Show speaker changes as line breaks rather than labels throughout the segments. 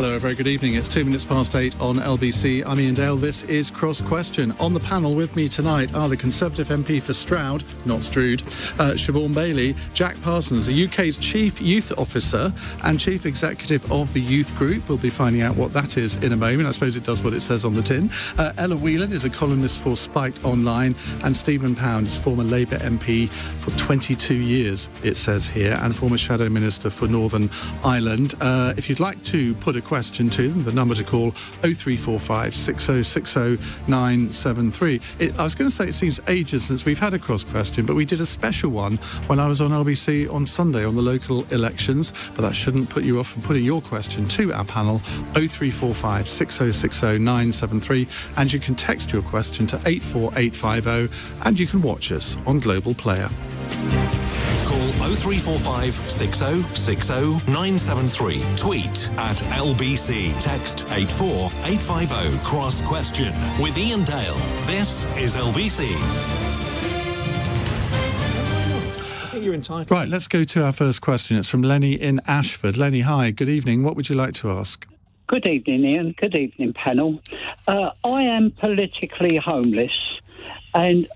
Hello, a very good evening. It's 8:02 on LBC. I'm Iain Dale. This is Cross Question. On the panel with me tonight are the Conservative MP for Stroud, not Stroud, Siobhan Baillie, Jack Parsons, the UK's Chief Youth Officer and Chief Executive of the Youth Group. We'll be finding out what that is in a moment. I suppose it does what it says on the tin. Whelan is a columnist for Spiked Online, and Stephen Pound is former Labour MP for 22 years, it says here, and former Shadow Minister for Northern Ireland. If you'd like to put a question to them, the number to call 0345 6060 973. I was going to say it seems ages since we've had a cross question, but we did a special one when I was on LBC on Sunday on the local elections, but that shouldn't put you off from putting your question to our panel 0345 6060 973, and you can text your question to 84850, and you can watch us on Global Player.
Call 0345 6060 973. Tweet at LBC. Text 84850. Cross Question with Iain Dale. This is LBC.
I think you're entitled.
Right, let's go to our first question. It's from Lenny in Ashford. Lenny, hi, good evening. What would you like to ask?
Good evening, Iain. Good evening, panel. I am politically homeless, and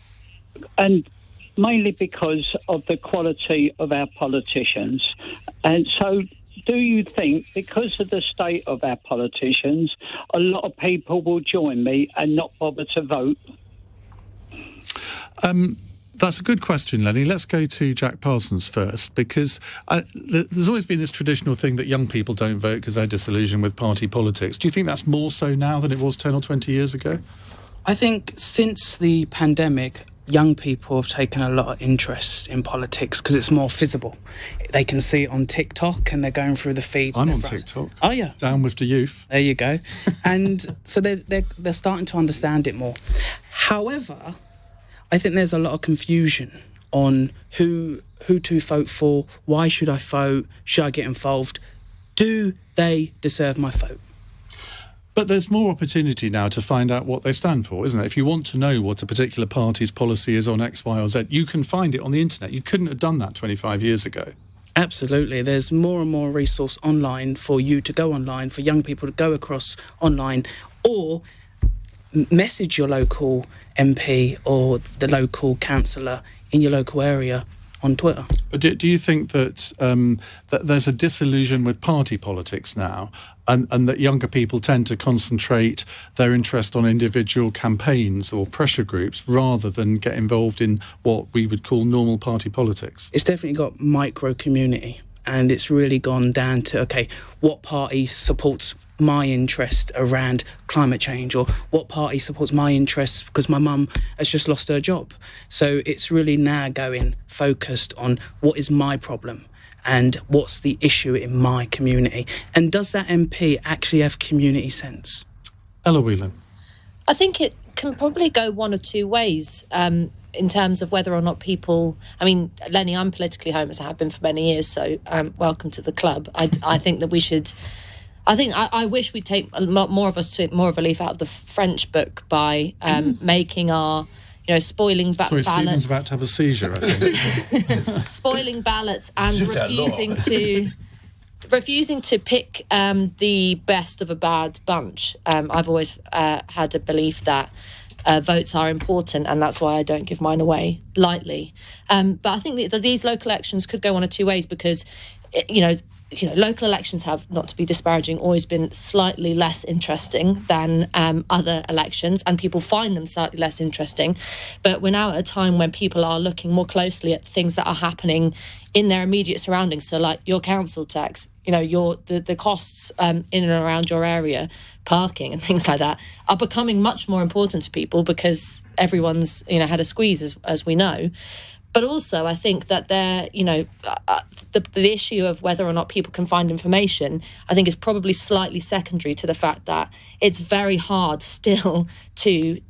mainly because of the quality of our politicians. And so, do you think, because of the state of our politicians, a lot of people will join me and not bother to vote?
That's a good question, Lenny. Let's go to Jack Parsons first, because there's always been this traditional thing that young people don't vote because they're disillusioned with party politics. Do you think that's more so now than it was 10 or 20 years ago?
I think since the pandemic, young people have taken a lot of interest in politics because it's more visible. They can see it on TikTok and they're going through the feeds.
I'm on TikTok.
Oh, yeah.
Down with the youth.
There you go. And so they're starting to understand it more. However, I think there's a lot of confusion on who to vote for, why should I vote, should I get involved, do they deserve my vote?
But there's more opportunity now to find out what they stand for, isn't there? If you want to know what a particular party's policy is on X, Y or Z, you can find it on the internet. You couldn't have done that 25 years ago.
Absolutely. There's more and more resource online for you to go online, for young people to go across online, or message your local MP or the local councillor in your local area on Twitter.
Do you think that that there's a disillusion with party politics now, and that younger people tend to concentrate their interest on individual campaigns or pressure groups rather than get involved in what we would call normal party politics?
It's definitely got micro community, and it's really gone down to, okay, what party supports my interest around climate change, or what party supports my interests because my mum has just lost her job. So it's really now going focused on what is my problem and what's the issue in my community, and does that MP actually have community sense?
Ella Whelan.
I think it can probably go one or two ways in terms of whether or not people... I mean, Lenny, I'm politically homeless. I have been for many years, so welcome to the club. I think that we should... I wish we'd take a lot more of us took more of a leaf out of the French book by making our, spoiling ballots.
Stephen's about to have a seizure, I think.
Spoiling ballots and refusing to pick the best of a bad bunch. I've always had a belief that votes are important, and that's why I don't give mine away lightly. But I think that these local elections could go one of two ways, because, local elections have, not to be disparaging, always been slightly less interesting than other elections, and people find them slightly less interesting. But we're now at a time when people are looking more closely at things that are happening in their immediate surroundings. So, like your council tax, the costs in and around your area, parking and things like that, are becoming much more important to people because everyone's had a squeeze, as we know. But also, I think that the issue of whether or not people can find information, I think, is probably slightly secondary to the fact that it's very hard still to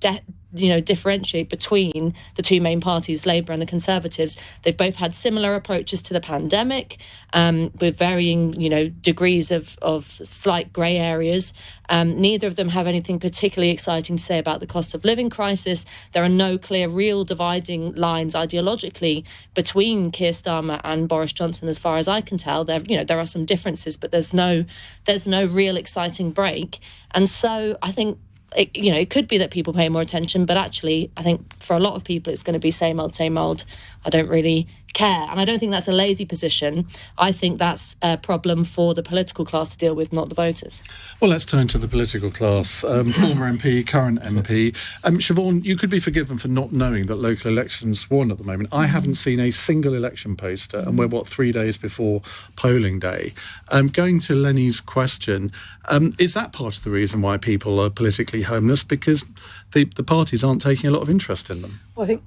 differentiate between the two main parties, Labour and the Conservatives. They've both had similar approaches to the pandemic, with varying, degrees of slight grey areas. Neither of them have anything particularly exciting to say about the cost of living crisis. There are no clear, real dividing lines ideologically between Keir Starmer and Boris Johnson, as far as I can tell. There are some differences, but there's no real exciting break. And so I think it could be that people pay more attention, but actually I think for a lot of people it's going to be same old, same old. I don't really care. And I don't think that's a lazy position. I think that's a problem for the political class to deal with, not the voters.
Well, let's turn to the political class. Former MP, current MP. Siobhan, you could be forgiven for not knowing that local elections were on at the moment. I haven't seen a single election poster, and we're, 3 days before polling day. Going to Lenny's question, is that part of the reason why people are politically homeless? Because the parties aren't taking a lot of interest in them?
Well, I think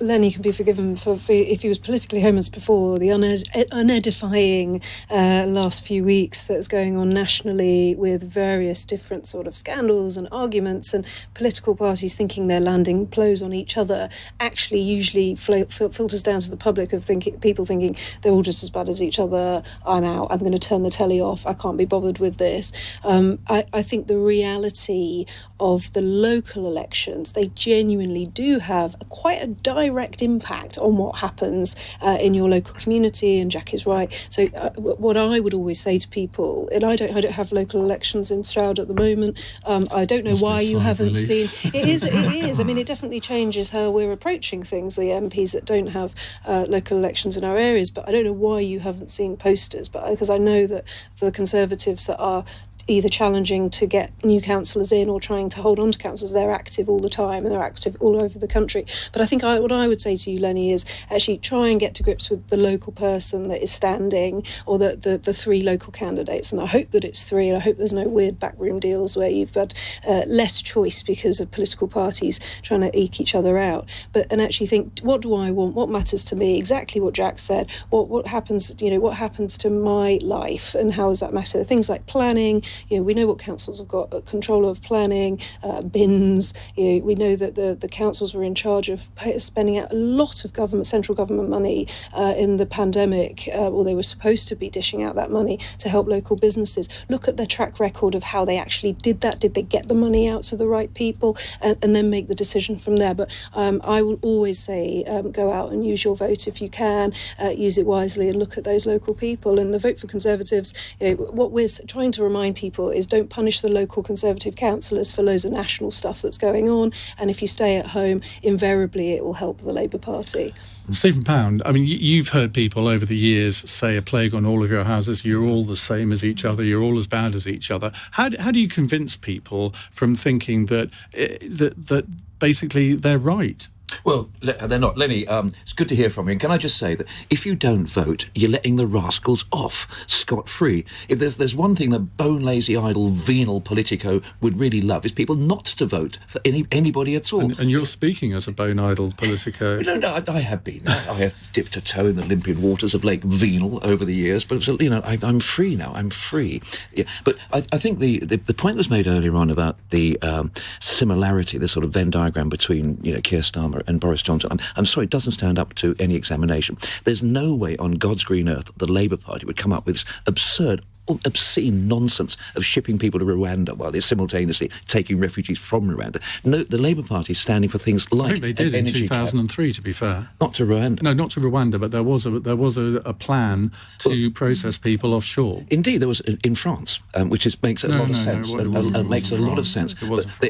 Lenny can be forgiven for if he was politically homeless before, the unedifying last few weeks that's going on nationally with various different sort of scandals and arguments and political parties thinking they're landing blows on each other actually usually filters down to the public of people thinking they're all just as bad as each other. I'm out. I'm going to turn the telly off. I can't be bothered with this. I think the reality of the local elections, they genuinely do have quite a direct impact on what happens in your local community, and Jack is right. So what I would always say to people, and I don't have local elections in Stroud at the moment. I don't know why you haven't seen. It is. I mean, it definitely changes how we're approaching things, the MPs that don't have local elections in our areas. But I don't know why you haven't seen posters. But because I know that for the Conservatives that are either challenging to get new councillors in or trying to hold on to councillors, they're active all the time and they're active all over the country. But I think what I would say to you, Lenny, is actually try and get to grips with the local person that is standing, or the three local candidates. And I hope that it's three, and I hope there's no weird backroom deals where you've got less choice because of political parties trying to eke each other out. And actually think, what do I want? What matters to me? Exactly what Jack said. What happens? What happens to my life, and how does that matter? Things like planning. We know what councils have got control of planning, bins. We know that the councils were in charge of spending out a lot of central government money in the pandemic, or they were supposed to be dishing out that money to help local businesses. Look at their track record of how they actually did that. Did they get the money out to the right people, and then make the decision from there? But I will always say, go out and use your vote if you can, use it wisely, and look at those local people. And the vote for Conservatives, what we're trying to remind people is don't punish the local Conservative councillors for loads of national stuff that's going on, and if you stay at home, invariably it will help the Labour Party.
Stephen Pound, I mean, you've heard people over the years say a plague on all of your houses, you're all the same as each other, you're all as bad as each other. How do you convince people from thinking that basically they're right?
Well, they're not. Lenny, it's good to hear from you. And can I just say that if you don't vote, you're letting the rascals off scot-free. If there's one thing that bone-lazy, idle, venal politico would really love, is people not to vote for anybody at all.
And you're speaking as a bone-idle politico.
No, I have been. I have dipped a toe in the limpid waters of Lake Venal over the years, but I'm free now. I'm free. Yeah, but I think the point was made earlier on about the similarity, the sort of Venn diagram between Keir Starmer and Boris Johnson. I'm sorry, it doesn't stand up to any examination. There's no way on God's green earth the Labour Party would come up with this absurd, obscene nonsense of shipping people to Rwanda while they're simultaneously taking refugees from Rwanda. No, the Labour Party is standing for things like...
I think they did in 2003, to be fair.
Not to Rwanda.
No, not to Rwanda, but there was a plan to process people offshore.
Indeed, there was in France, which makes a lot of sense. Makes a lot of sense.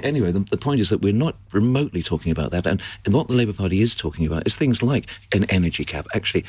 Anyway, the point is that we're not remotely talking about that, and what the Labour Party is talking about is things like an energy cap, actually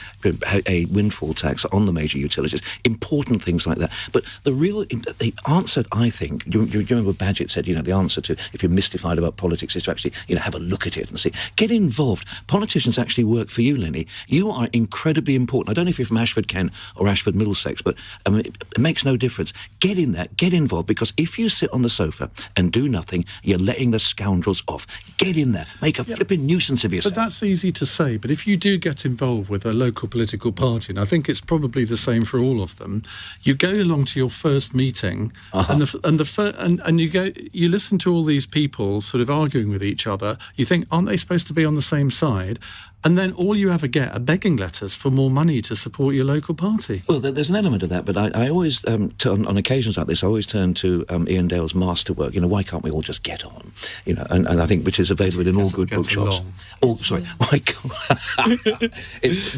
a windfall tax on the major utilities, important things like that. But the answer, I think, you remember Badgett said, the answer to, if you're mystified about politics, is to actually, have a look at it and see. Get involved. Politicians actually work for you, Lenny. You are incredibly important. I don't know if you're from Ashford Kent or Ashford Middlesex, but it makes no difference. Get in there, get involved, because if you sit on the sofa and do nothing, you're letting the scoundrels off. Get in there. Make a flipping nuisance of yourself.
But that's easy to say. But if you do get involved with a local political party, and I think it's probably the same for all of them, you go along to your first meeting, and you listen to all these people sort of arguing with each other. You think, aren't they supposed to be on the same side? And then all you ever get are begging letters for more money to support your local party.
Well, there's an element of that, but I always, on occasions like this, I always turn to Iain Dale's masterwork. Why can't we all just get on? And I think which is available in all good bookshops.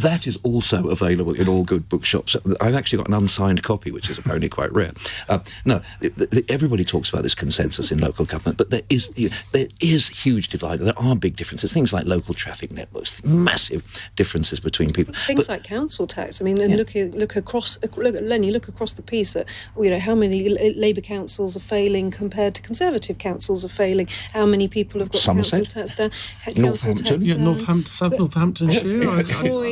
That is also available in all good bookshops. I've actually got an unsigned copy, which is apparently quite rare. Everybody talks about this consensus in local government, but there is huge divide. There are big differences. Things like local traffic networks. Massive differences between people.
Things like council tax. I mean, and look across the piece at how many Labour councils are failing compared to Conservative councils are failing. How many people have got council tax down?
Northamptonshire. I'm not sure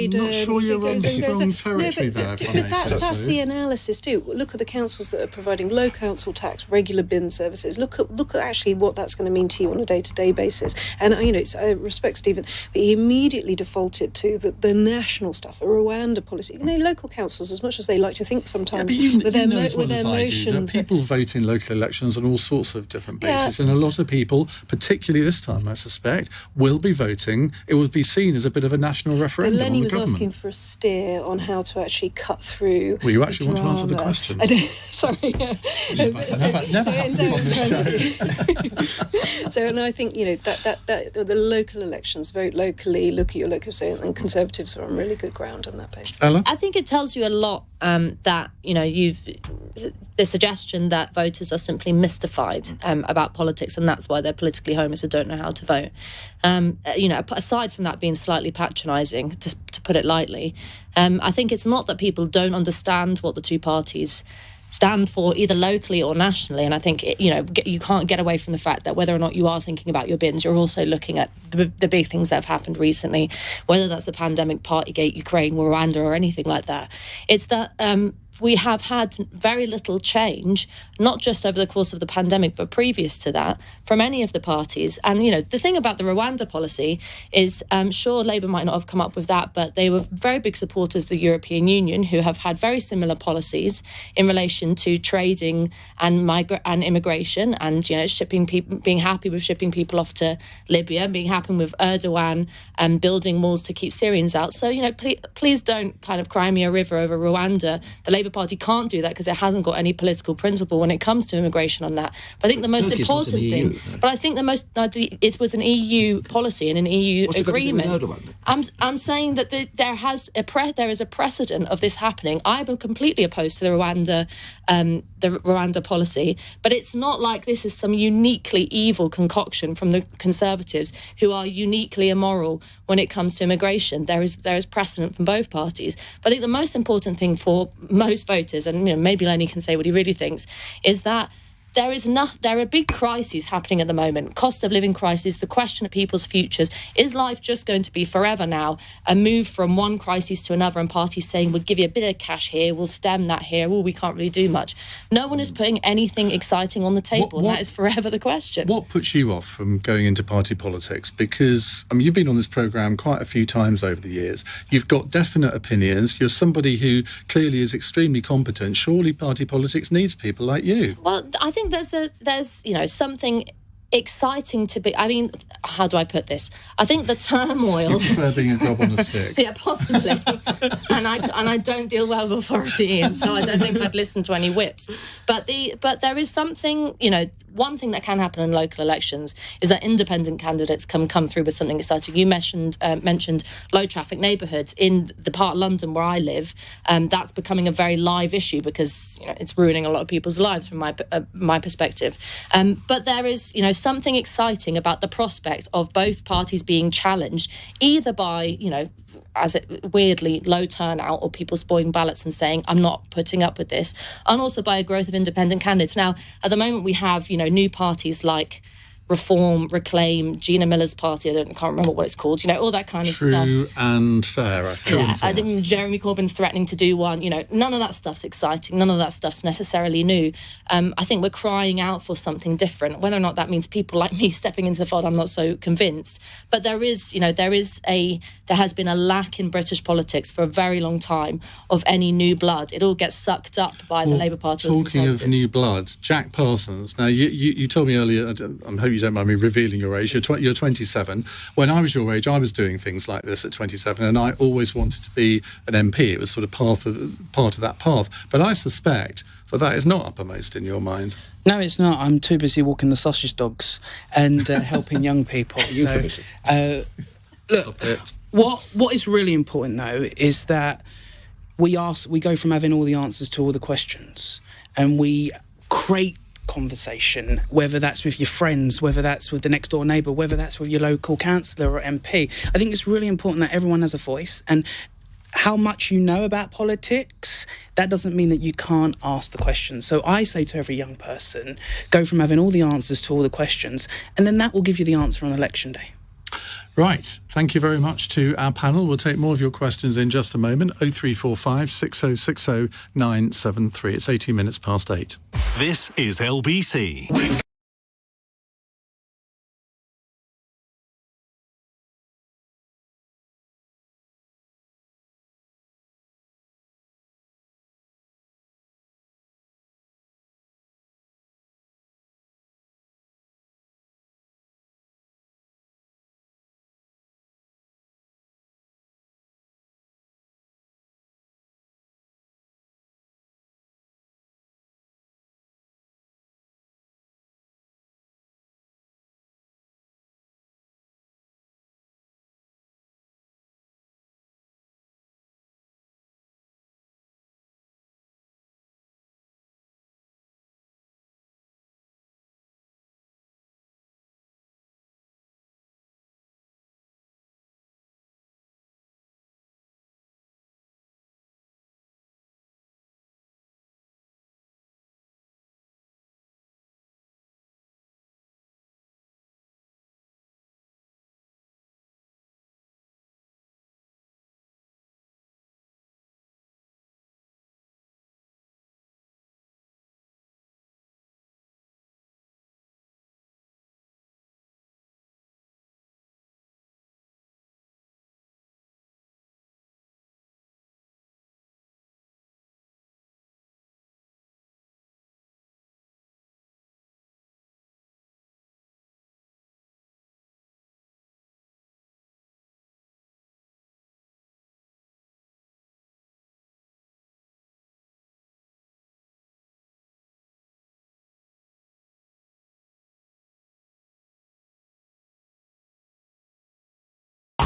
you're on strong territory there.
That's the analysis too. Look at the councils that are providing low council tax, regular bin services. Look at actually what that's going to mean to you on a day-to-day basis. And I respect Stephen, but he immediately defaulted to the national stuff, a Rwanda policy. Local councils, as much as they like to think sometimes, with their motions.
People vote in local elections on all sorts of different bases, and a lot of people, particularly this time, I suspect, will be voting. It will be seen as a bit of a national referendum.
Lenny was
government.
Asking for a steer on how to actually cut through.
Well, you actually want to answer the question.
Sorry.
Never happens on this show.
So, and I think that the local elections, vote locally, look at your local state, and Conservatives are on really good ground on that basis.
Ella?
I think it tells you a lot that the suggestion that voters are simply mystified about politics, and that's why they're politically homeless and don't know how to vote. Aside from that being slightly patronising, to put it lightly, I think it's not that people don't understand what the two parties stand for, either locally or nationally. And I think you can't get away from the fact that whether or not you are thinking about your bins, you're also looking at the big things that have happened recently, whether that's the pandemic, Partygate, Ukraine, Rwanda, or anything like that. It's that we have had very little change, not just over the course of the pandemic, but previous to that, from any of the parties. And, the thing about the Rwanda policy is, sure, Labour might not have come up with that, but they were very big supporters of the European Union, who have had very similar policies in relation to trading and immigration, and, shipping people, being happy with shipping people off to Libya, being happy with Erdogan and building walls to keep Syrians out. So, please don't kind of cry me a river over Rwanda. The Labour Party can't do that because it hasn't got any political principle when it comes to immigration on that. But I think the most important thing, it was an EU policy and an EU agreement. I'm saying that there is a precedent of this happening. I'm completely opposed to the Rwanda policy, but it's not like this is some uniquely evil concoction from the Conservatives who are uniquely immoral when it comes to immigration. There is precedent from both parties. But I think the most important thing for most voters, and maybe Lenny can say what he really thinks, is that there are big crises happening at the moment. Cost of living crisis, the question of people's futures. Is life just going to be forever now? A move from one crisis to another, and parties saying, we'll give you a bit of cash here, we'll stem that here, we can't really do much. No one is putting anything exciting on the table, and that is forever the question.
What puts you off from going into party politics? Because, you've been on this programme quite a few times over the years. You've got definite opinions. You're somebody who clearly is extremely competent. Surely party politics needs people like you.
Well, I think there's something exciting to be. How do I put this? I think the turmoil.
You prefer being a gob on a stick.
Yeah, possibly. and I don't deal well with authority, so I don't think I'd listen to any whips. But there is something. One thing that can happen in local elections is that independent candidates can come through with something exciting. You mentioned low traffic neighbourhoods in the part of London where I live. That's becoming a very live issue because it's ruining a lot of people's lives from my perspective. But there is something exciting about the prospect of both parties being challenged, either by weirdly low turnout or people spoiling ballots and saying I'm not putting up with this, and also by a growth of independent candidates. Now, at the moment we have new parties like Reform, Reclaim, Gina Miller's party, I can't remember what it's called, all that kind of stuff.
True and Fair, I think.
Yeah, I think Jeremy Corbyn's threatening to do one. None of that stuff's exciting. None of that stuff's necessarily new. I think we're crying out for something different. Whether or not that means people like me stepping into the fold, I'm not so convinced. But there has been a lack in British politics for a very long time of any new blood. It all gets sucked up by the Labour Party.
Talking of new blood, Jack Parsons. Now, you told me earlier, I hope you don't mind me revealing your age, you're 27. When I was your age, I was doing things like this at 27, and I always wanted to be an MP. It was sort of part of that path. But I suspect that is not uppermost in your mind.
No, it's not. I'm too busy walking the sausage dogs and helping young people. So, look, what is really important, though, is that we go from having all the answers to all the questions, and we create conversation, whether that's with your friends, whether that's with the next door neighbour, whether that's with your local councillor or MP. I think it's really important that everyone has a voice, and how much you know about politics, that doesn't mean that you can't ask the questions. So I say to every young person, go from having all the answers to all the questions, and then that will give you the answer on election day.
Right. Thank you very much to our panel. We'll take more of your questions in just a moment. 0345 6060 973. It's 18 minutes past 8.
This is LBC.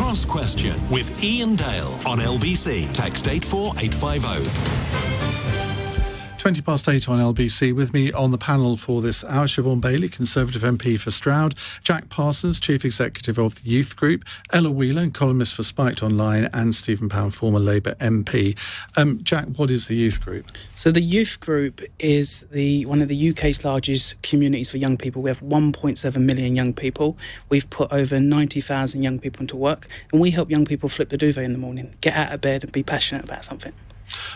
Cross Question with Iain Dale on LBC. Text 84850.
20 past 8 on LBC. With me on the panel for this hour, Siobhan Baillie, Conservative MP for Stroud, Jack Parsons, Chief Executive of the Youth Group, Ella Whelan, columnist for Spiked Online, and Stephen Pound, former Labour MP. Jack, what is the Youth Group?
So the Youth Group is one of the UK's largest communities for young people. We have 1.7 million young people. We've put over 90,000 young people into work, and we help young people flip the duvet in the morning, get out of bed and be passionate about something.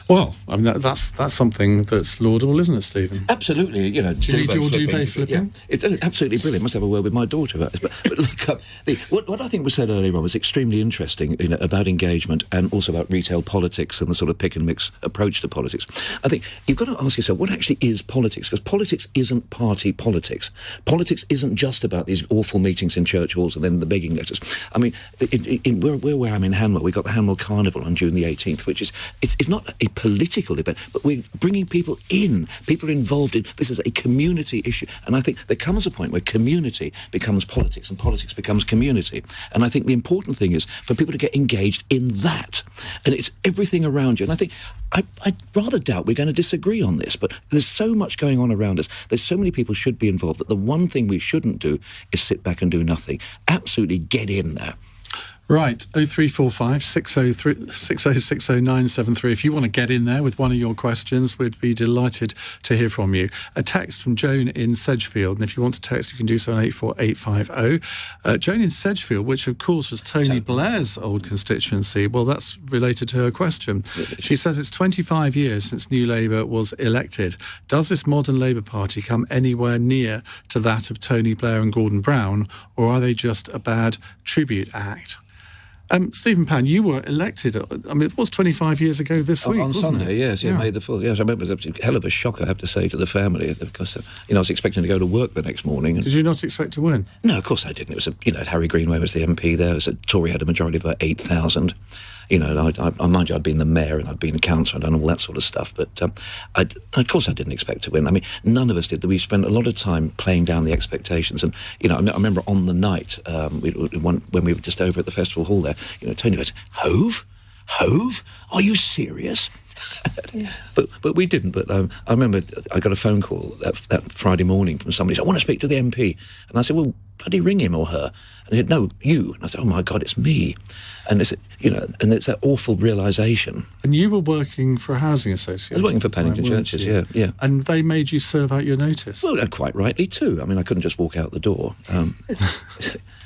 Well, I mean, that's something that's laudable, isn't it, Stephen?
Absolutely.
Do you need your duvet flipping?
Yeah, it's absolutely brilliant. Must have a word with my daughter about this. But look, what I think was said earlier on was extremely interesting, about engagement and also about retail politics and the sort of pick and mix approach to politics. I think you've got to ask yourself, what actually is politics? Because politics isn't party politics. Politics isn't just about these awful meetings in church halls and then the begging letters. I mean, where I'm in Hanwell, we've got the Hanwell Carnival on June the 18th, which is, it's not a political event, but we're bringing people in. People are involved in this is a community issue, and I think there comes a point where community becomes politics and politics becomes community. And I think the important thing is for people to get engaged in that, and it's everything around you. And I think I rather doubt we're going to disagree on this, but there's so much going on around us. There's so many people should be involved that the one thing we shouldn't do is sit back and do nothing. Absolutely get in there.
Right, 0345 606 973. If you want to get in there with one of your questions, we'd be delighted to hear from you. A text from Joan in Sedgefield, and if you want to text, you can do so on 84850. Joan in Sedgefield, which of course was Tony Blair's old constituency, well, that's related to her question. She says it's 25 years since New Labour was elected. Does this modern Labour Party come anywhere near to that of Tony Blair and Gordon Brown, or are they just a bad tribute act? Stephen Pan, you were elected, it was 25 years ago this week,
on
wasn't
Sunday,
it?
yes, yeah, May the 4th. Yes, I remember it was a hell of a shock, I have to say, to the family, because, I was expecting to go to work the next morning.
Did you not expect to win?
No, of course I didn't. It was, Harry Greenway was the MP there. It was Tory had a majority of about 8,000. I mind you, I'd been the mayor and I'd been a councillor and done all that sort of stuff. But of course I didn't expect to win. I mean, none of us did. We spent a lot of time playing down the expectations. And, I remember on the night, when we were just over at the festival hall there, Tony goes, Hove? Are you serious? Yeah. But we didn't. But I remember I got a phone call that Friday morning from somebody who said, I want to speak to the MP. And I said, well, bloody ring him or her. And they said, no, you. And I said, oh my God, it's me. And it's, and it's that awful realisation.
And you were working for a housing association?
I was working for Pennington Churches, yeah.
And they made you serve out your notice?
Well, quite rightly too. I mean, I couldn't just walk out the door.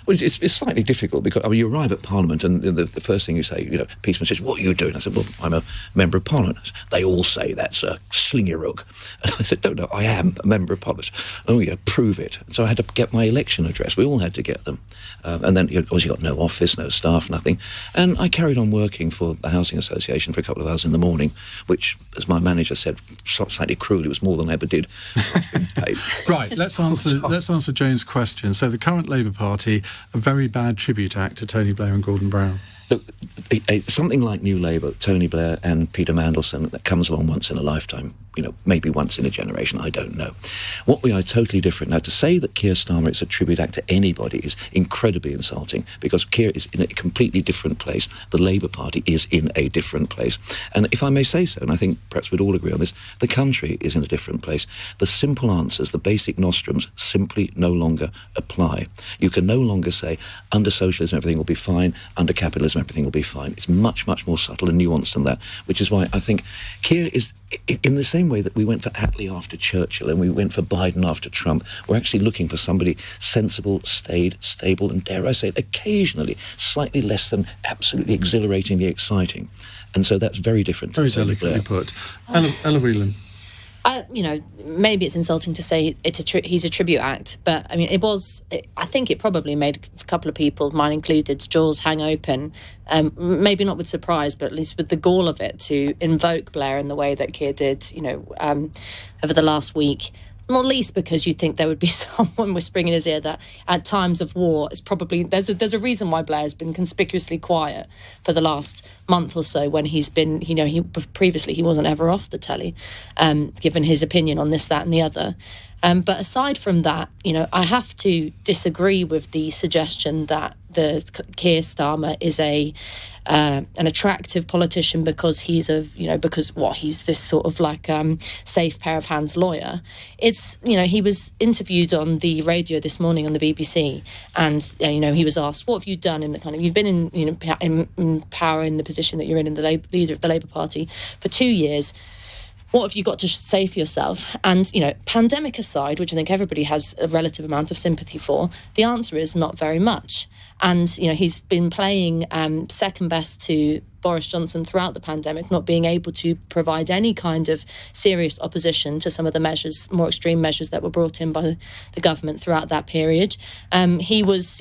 Well, it's slightly difficult because you arrive at Parliament and the first thing you say, policeman says, what are you doing? I said, well, I'm a member of Parliament. They all say that's a slingy-rug. And I said, no, I am a member of Parliament. Oh, yeah, prove it. So I had to get my election address. We all had to get them. And then, obviously, got no office, no staff, nothing. And I carried on working for the Housing Association for a couple of hours in the morning, which, as my manager said, slightly cruelly, was more than I ever did.
Right, let's answer Jane's question. So the current Labour Party, a very bad tribute act to Tony Blair and Gordon Brown.
Look, something like New Labour, Tony Blair and Peter Mandelson, that comes along once in a lifetime, maybe once in a generation, I don't know. What we are totally different. Now, to say that Keir Starmer is a tribute act to anybody is incredibly insulting, because Keir is in a completely different place. The Labour Party is in a different place. And if I may say so, and I think perhaps we'd all agree on this, the country is in a different place. The simple answers, the basic nostrums, simply no longer apply. You can no longer say, under socialism everything will be fine, under capitalism everything will be fine. It's much, much more subtle and nuanced than that, which is why I think Keir is, in the same way that we went for Attlee after Churchill and we went for Biden after Trump, we're actually looking for somebody sensible, stable, and dare I say it, occasionally slightly less than absolutely exhilaratingly exciting. And so that's very different.
Very delicately put. Ella Whelan.
Maybe it's insulting to say he's a tribute act, but I mean, I think it probably made a couple of people, mine included, jaws hang open, maybe not with surprise, but at least with the gall of it, to invoke Blair in the way that Keir did, over the last week. Not least because you'd think there would be someone whispering in his ear that at times of war, it's probably there's a reason why Blair's been conspicuously quiet for the last month or so, when he's been, previously he wasn't ever off the telly, given his opinion on this, that and the other. But aside from that, I have to disagree with the suggestion that the Keir Starmer is an attractive politician because he's he's this sort of like safe pair of hands lawyer. It's, he was interviewed on the radio this morning on the BBC, and he was asked, what have you done in the kind of, you've been in power in the position that you're in the leader of the Labour Party for 2 years. What have you got to say for yourself? And, pandemic aside, which I think everybody has a relative amount of sympathy for, the answer is not very much. And, he's been playing second best to Boris Johnson throughout the pandemic, not being able to provide any kind of serious opposition to some of the measures, more extreme measures that were brought in by the government throughout that period. He was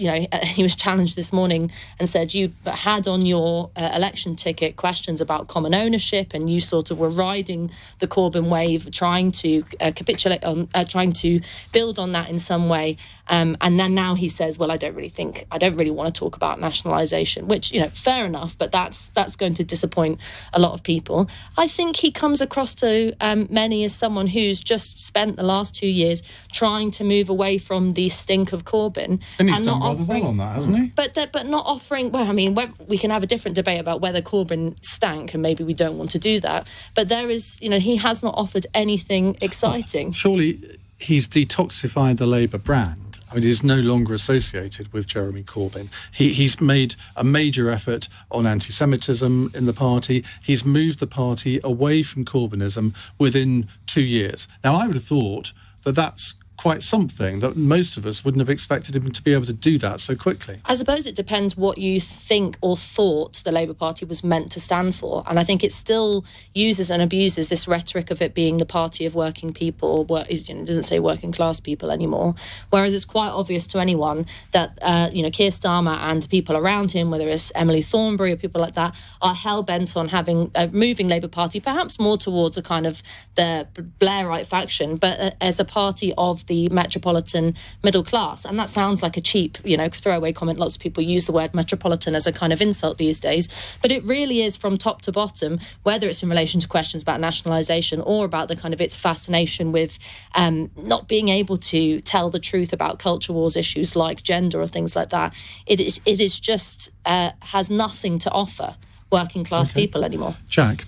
challenged this morning and said you had on your election ticket questions about common ownership, and you sort of were riding the Corbyn wave, trying to capitulate on, trying to build on that in some way. And then now he says, well, I don't really want to talk about nationalisation, which, fair enough, but that's going to disappoint a lot of people. I think he comes across to many as someone who's just spent the last 2 years trying to move away from the stink of Corbyn.
And he's done rather well on that, hasn't he?
But not offering, well, I mean, we can have a different debate about whether Corbyn stank, and maybe we don't want to do that. But there is, he has not offered anything exciting.
Surely he's detoxified the Labour brand. I mean, he's no longer associated with Jeremy Corbyn. He's made a major effort on anti-Semitism in the party. He's moved the party away from Corbynism within 2 years. Now, I would have thought that that's quite something, that most of us wouldn't have expected him to be able to do that so quickly.
I suppose it depends what you think or thought the Labour Party was meant to stand for. And I think it still uses and abuses this rhetoric of it being the party of working people. It doesn't say working class people anymore. Whereas it's quite obvious to anyone that, Keir Starmer and the people around him, whether it's Emily Thornberry or people like that, are hell-bent on having moving Labour Party perhaps more towards a kind of the Blairite faction, but as a party of the metropolitan middle class. And that sounds like a cheap, throwaway comment. Lots of people use the word metropolitan as a kind of insult these days. But it really is from top to bottom, whether it's in relation to questions about nationalisation or about the kind of its fascination with not being able to tell the truth about culture wars issues like gender or things like that. It is just has nothing to offer working class people anymore.
Jack?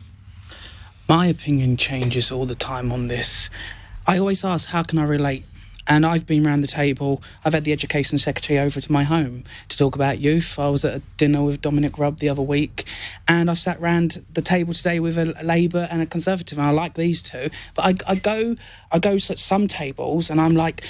My opinion changes all the time on this. I always ask, how can I relate? And I've been around the table. I've had the Education Secretary over to my home to talk about youth. I was at a dinner with Dominic Rubb the other week, and I've sat round the table today with a Labour and a Conservative, and I like these two. But I go to some tables, and I'm like,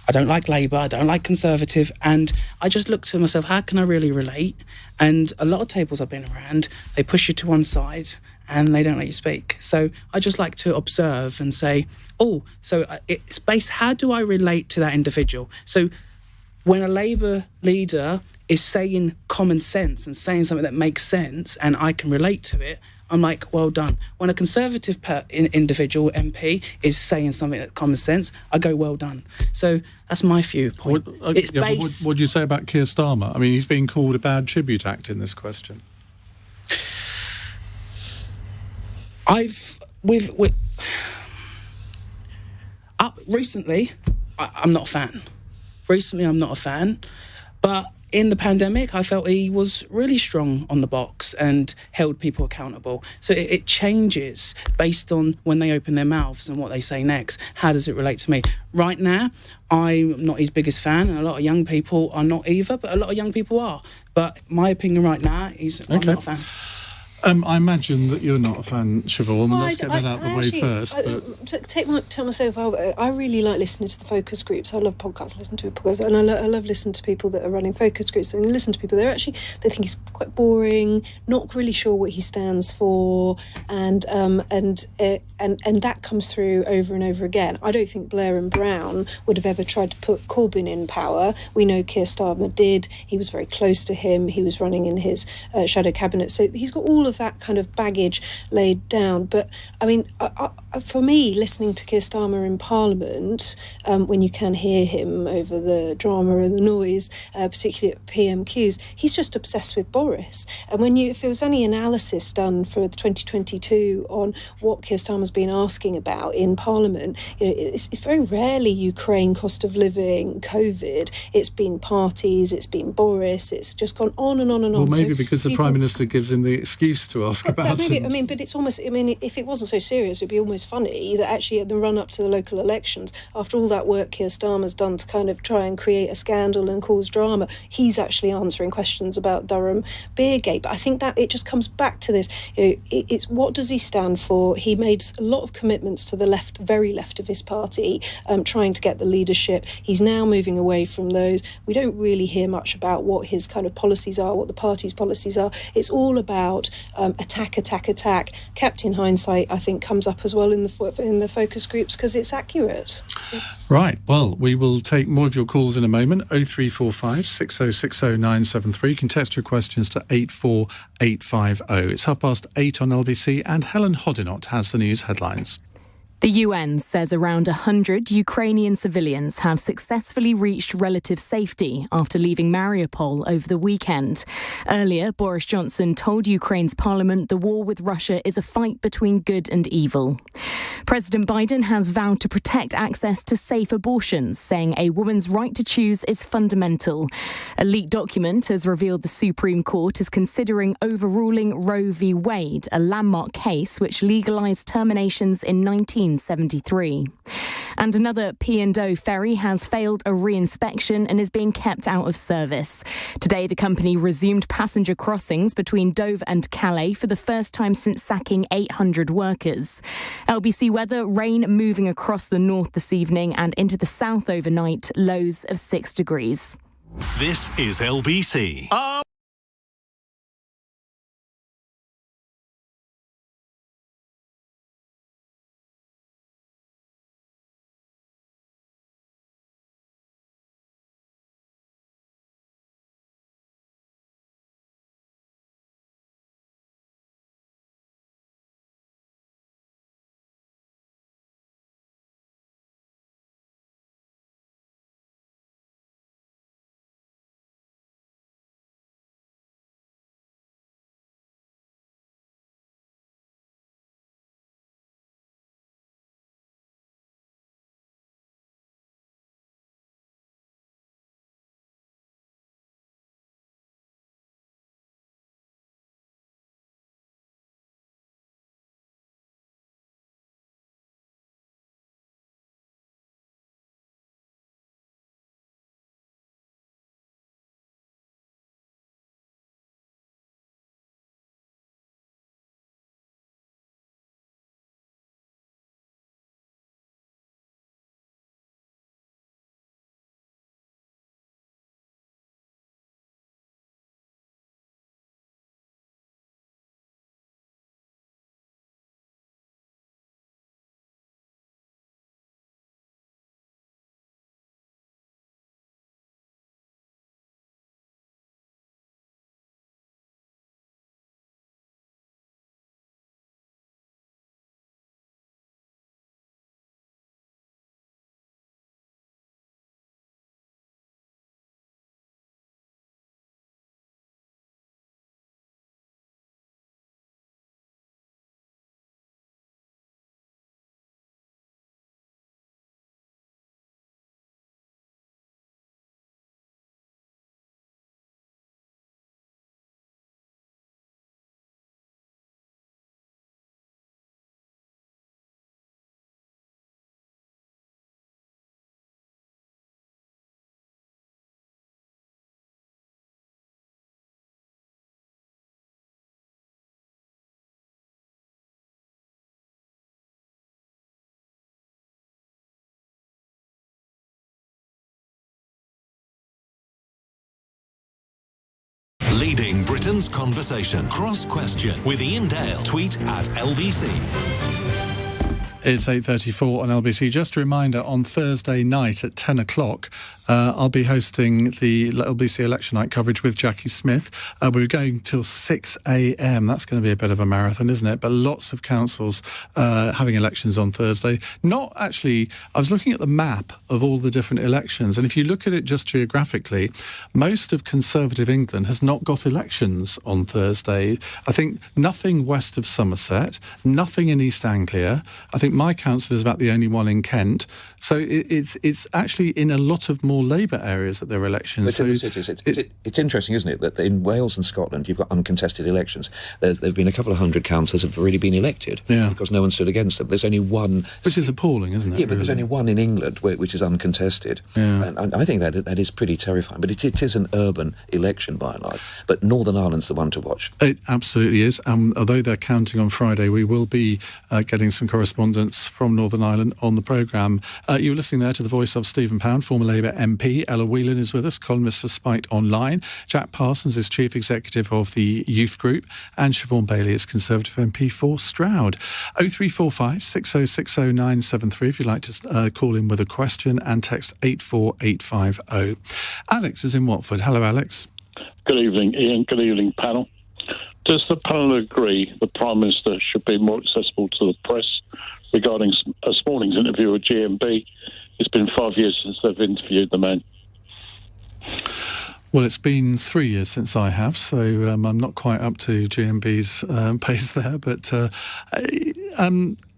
I don't like Labour, I don't like Conservative, and I just look to myself, how can I really relate? And a lot of tables I've been around, they push you to one side and they don't let you speak. So I just like to observe and say, it's based, how do I relate to that individual? So when a Labour leader is saying common sense and saying something that makes sense and I can relate to it, I'm like, well done. When a Conservative individual MP is saying something that common sense, I go, well done. So that's my viewpoint.
What do you say about Keir Starmer? I mean, he's being called a bad tribute act in this question. Recently, I'm not a fan. But in the pandemic, I felt he was really strong on the box and held people accountable. So it changes based on when they open their mouths and what they say next. How does it relate to me? Right now, I'm not his biggest fan, and a lot of young people are not either, but a lot of young people are. But my opinion right now is I'm not a fan. I imagine that you're not a fan, Siobhan.
Well,
let's get that out of the way first.
Tell myself, I really like listening to the focus groups. I love podcasts, listen to podcasts, and I love listening to people that are running focus groups. And listen to people, they think he's quite boring, not really sure what he stands for, and that comes through over and over again. I don't think Blair and Brown would have ever tried to put Corbyn in power. We know Keir Starmer did. He was very close to him. He was running in his shadow cabinet, so he's got all of that kind of baggage laid down. But I mean, for me, listening to Keir Starmer in Parliament, when you can hear him over the drama and the noise, particularly at PMQs, he's just obsessed with Boris. And if there was any analysis done for 2022 on what Keir Starmer's been asking about in Parliament, it's very rarely Ukraine, cost of living, COVID. It's been parties, it's been Boris. It's just gone on and on and on.
Well, maybe because the Prime Minister gives him the excuse to ask about it.
But it's almost, if it wasn't so serious, it'd be almost funny that actually at the run-up to the local elections, after all that work Keir Starmer's done to kind of try and create a scandal and cause drama, he's actually answering questions about Durham Beergate. But I think that it just comes back to this. It's what does he stand for? He made a lot of commitments to the left, very left of his party, trying to get the leadership. He's now moving away from those. We don't really hear much about what his kind of policies are, what the party's policies are. It's all about attack. Kept in hindsight, I think, comes up as well in the focus groups because it's accurate.
Right. Well, we will take more of your calls in a moment. 0345 6060 973. You can text your questions to 84850. It's 8:30 on LBC, and Helen Hodinott has the news headlines.
The UN says around 100 Ukrainian civilians have successfully reached relative safety after leaving Mariupol over the weekend. Earlier, Boris Johnson told Ukraine's parliament the war with Russia is a fight between good and evil. President Biden has vowed to protect access to safe abortions, saying a woman's right to choose is fundamental. A leaked document has revealed the Supreme Court is considering overruling Roe v. Wade, a landmark case which legalised terminations in 19 1973. And another P&O ferry has failed a re-inspection and is being kept out of service. Today, the company resumed passenger crossings between Dover and Calais for the first time since sacking 800 workers. LBC weather, rain moving across the north this evening and into the south overnight, lows of 6 degrees.
This is LBC. Leading Britain's conversation. Cross Question with Iain Dale. Tweet at LBC.
It's 8:34 on LBC. Just a reminder, on Thursday night at 10 o'clock, I'll be hosting the LBC election night coverage with Jackie Smith. We're going till 6 a.m. That's going to be a bit of a marathon, isn't it? But lots of councils having elections on Thursday. Not actually, I was looking at the map of all the different elections, and if you look at it just geographically, most of Conservative England has not got elections on Thursday. I think nothing west of Somerset, nothing in East Anglia. I think my council is about the only one in Kent. So it's actually in a lot of more Labour areas that there are elections.
But in the cities, it's interesting, isn't it, that in Wales and Scotland you've got uncontested elections. There have been a couple of hundred councils that have already been elected because no one stood against them. There's only one...
Which is appalling, isn't it?
Yeah, but there's only one in England which is uncontesested. Yeah. And I think that is pretty terrifying. But it is an urban election by and large. But Northern Ireland's the one to watch.
It absolutely is. Although they're counting on Friday, we will be getting some correspondence from Northern Ireland on the programme. You were listening there to the voice of Stephen Pound, former Labour MP. Ella Whelan is with us, columnist for Spite Online. Jack Parsons is Chief Executive of the Youth Group. And Siobhan Baillie is Conservative MP for Stroud. 0345 6060 973 if you'd like to call in with a question, and text 84850. Alex is in Watford. Hello, Alex.
Good evening, Ian. Good evening, panel. Does the panel agree the Prime Minister should be more accessible to the press regarding this morning's interview with GMB? It's been 5 years since they've interviewed the man.
Well, it's been 3 years since I have, so I'm not quite up to GMB's pace there. But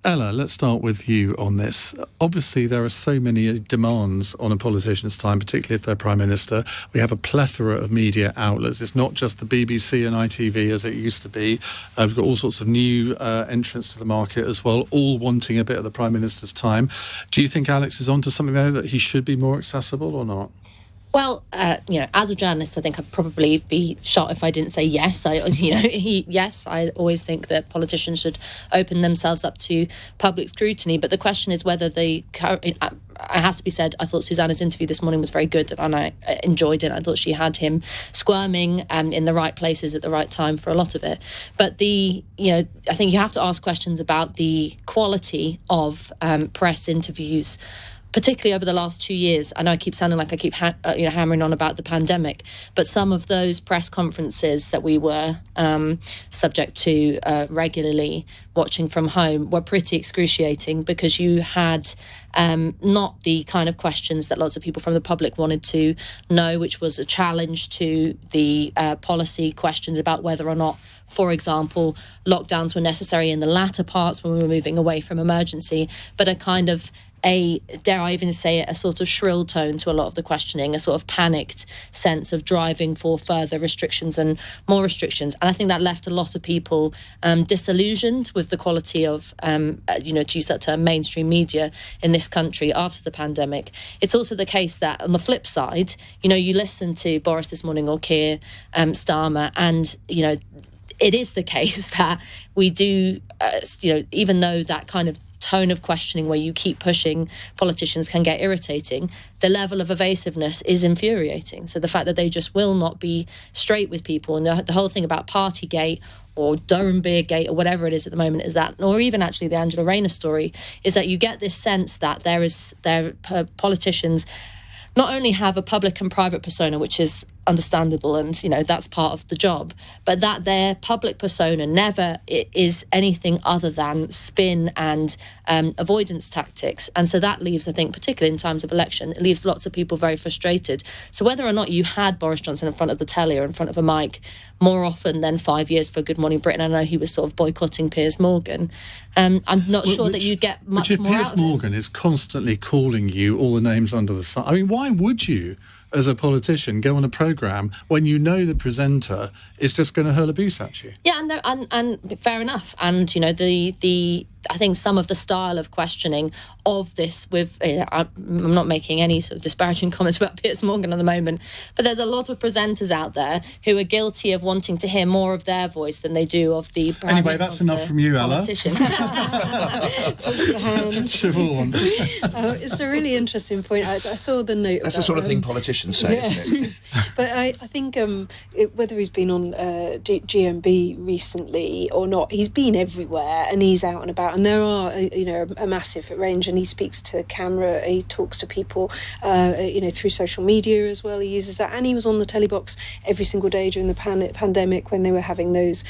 Ella, let's start with you on this. Obviously, there are so many demands on a politician's time, particularly if they're Prime Minister. We have a plethora of media outlets. It's not just the BBC and ITV as it used to be. We've got all sorts of new entrants to the market as well, all wanting a bit of the Prime Minister's time. Do you think Alex is onto something there, that he should be more accessible or not?
Well, as a journalist, I think I'd probably be shot if I didn't say yes. I always think that politicians should open themselves up to public scrutiny. But the question is whether it has to be said, I thought Susanna's interview this morning was very good, and I enjoyed it. I thought she had him squirming in the right places at the right time for a lot of it. But I think you have to ask questions about the quality of press interviews, particularly over the last 2 years. I know I keep sounding like I keep hammering on about the pandemic, but some of those press conferences that we were subject to regularly watching from home were pretty excruciating, because you had not the kind of questions that lots of people from the public wanted to know, which was a challenge to the policy questions about whether or not, for example, lockdowns were necessary in the latter parts when we were moving away from emergency, but a kind of dare I even say it, a sort of shrill tone to a lot of the questioning, a sort of panicked sense of driving for further restrictions and more restrictions. And I think that left a lot of people disillusioned with the quality of, to use that term, mainstream media in this country after the pandemic. It's also the case that on the flip side, you listen to Boris this morning or Keir Starmer, and, it is the case that we do, even though that kind of tone of questioning where you keep pushing politicians can get irritating, the level of evasiveness is infuriating. So the fact that they just will not be straight with people, and the whole thing about Partygate or Durham Beer Gate or whatever it is at the moment is that, or even actually the Angela Rayner story, is that you get this sense that politicians not only have a public and private persona, which is understandable, and that's part of the job, but that their public persona never is anything other than spin and avoidance tactics. And so that leaves, I think, particularly in times of election, it leaves lots of people very frustrated. So whether or not you had Boris Johnson in front of the telly or in front of a mic more often than 5 years for Good Morning Britain, I know he was sort of boycotting Piers Morgan, I'm not sure that you get much more out of it.
Piers Morgan is constantly calling you all the names under the sun. I mean, why would you, as a politician, go on a programme when you know the presenter is just going to hurl abuse at you?
Yeah, and fair enough. And I think some of the style of questioning of this I'm not making any sort of disparaging comments about Piers Morgan at the moment, but there's a lot of presenters out there who are guilty of wanting to hear more of their voice than they do of the...
Anyway, that's enough from you, Ella.
Talk to the hand.
Siobhan.
It's a really interesting point. I saw the note.
That's the sort of thing politicians say, isn't it?
But I think whether he's been on GMB recently or not, he's been everywhere and he's out and about. And there are, a massive range, and he speaks to camera, he talks to people, through social media as well. He uses that, and he was on the telly box every single day during the pandemic when they were having those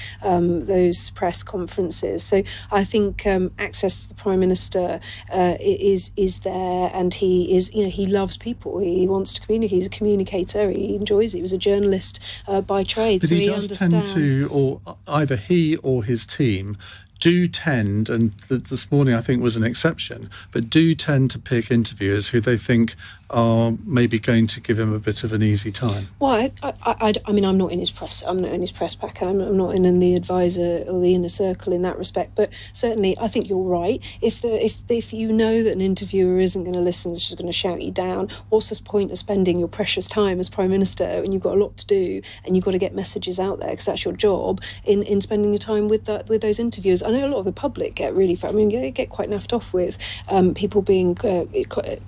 press conferences. So I think access to the Prime Minister is there, and he is, he loves people. He wants to communicate. He's a communicator. He enjoys it. He was a journalist by trade,
but
so
he does tend to, or either he or his team do tend, and this morning I think was an exception, but do tend to pick interviewers who they think are maybe going to give him a bit of an easy time.
Well, I mean, I'm not in his press. I'm not in his press pack. I'm not in the advisor or the inner circle in that respect. But certainly, I think you're right. If you know that an interviewer isn't going to listen, is just going to shout you down, what's the point of spending your precious time as Prime Minister when you've got a lot to do and you've got to get messages out there, because that's your job, in spending your time with those interviewers? I know a lot of the public get really, they get quite naffed off with people being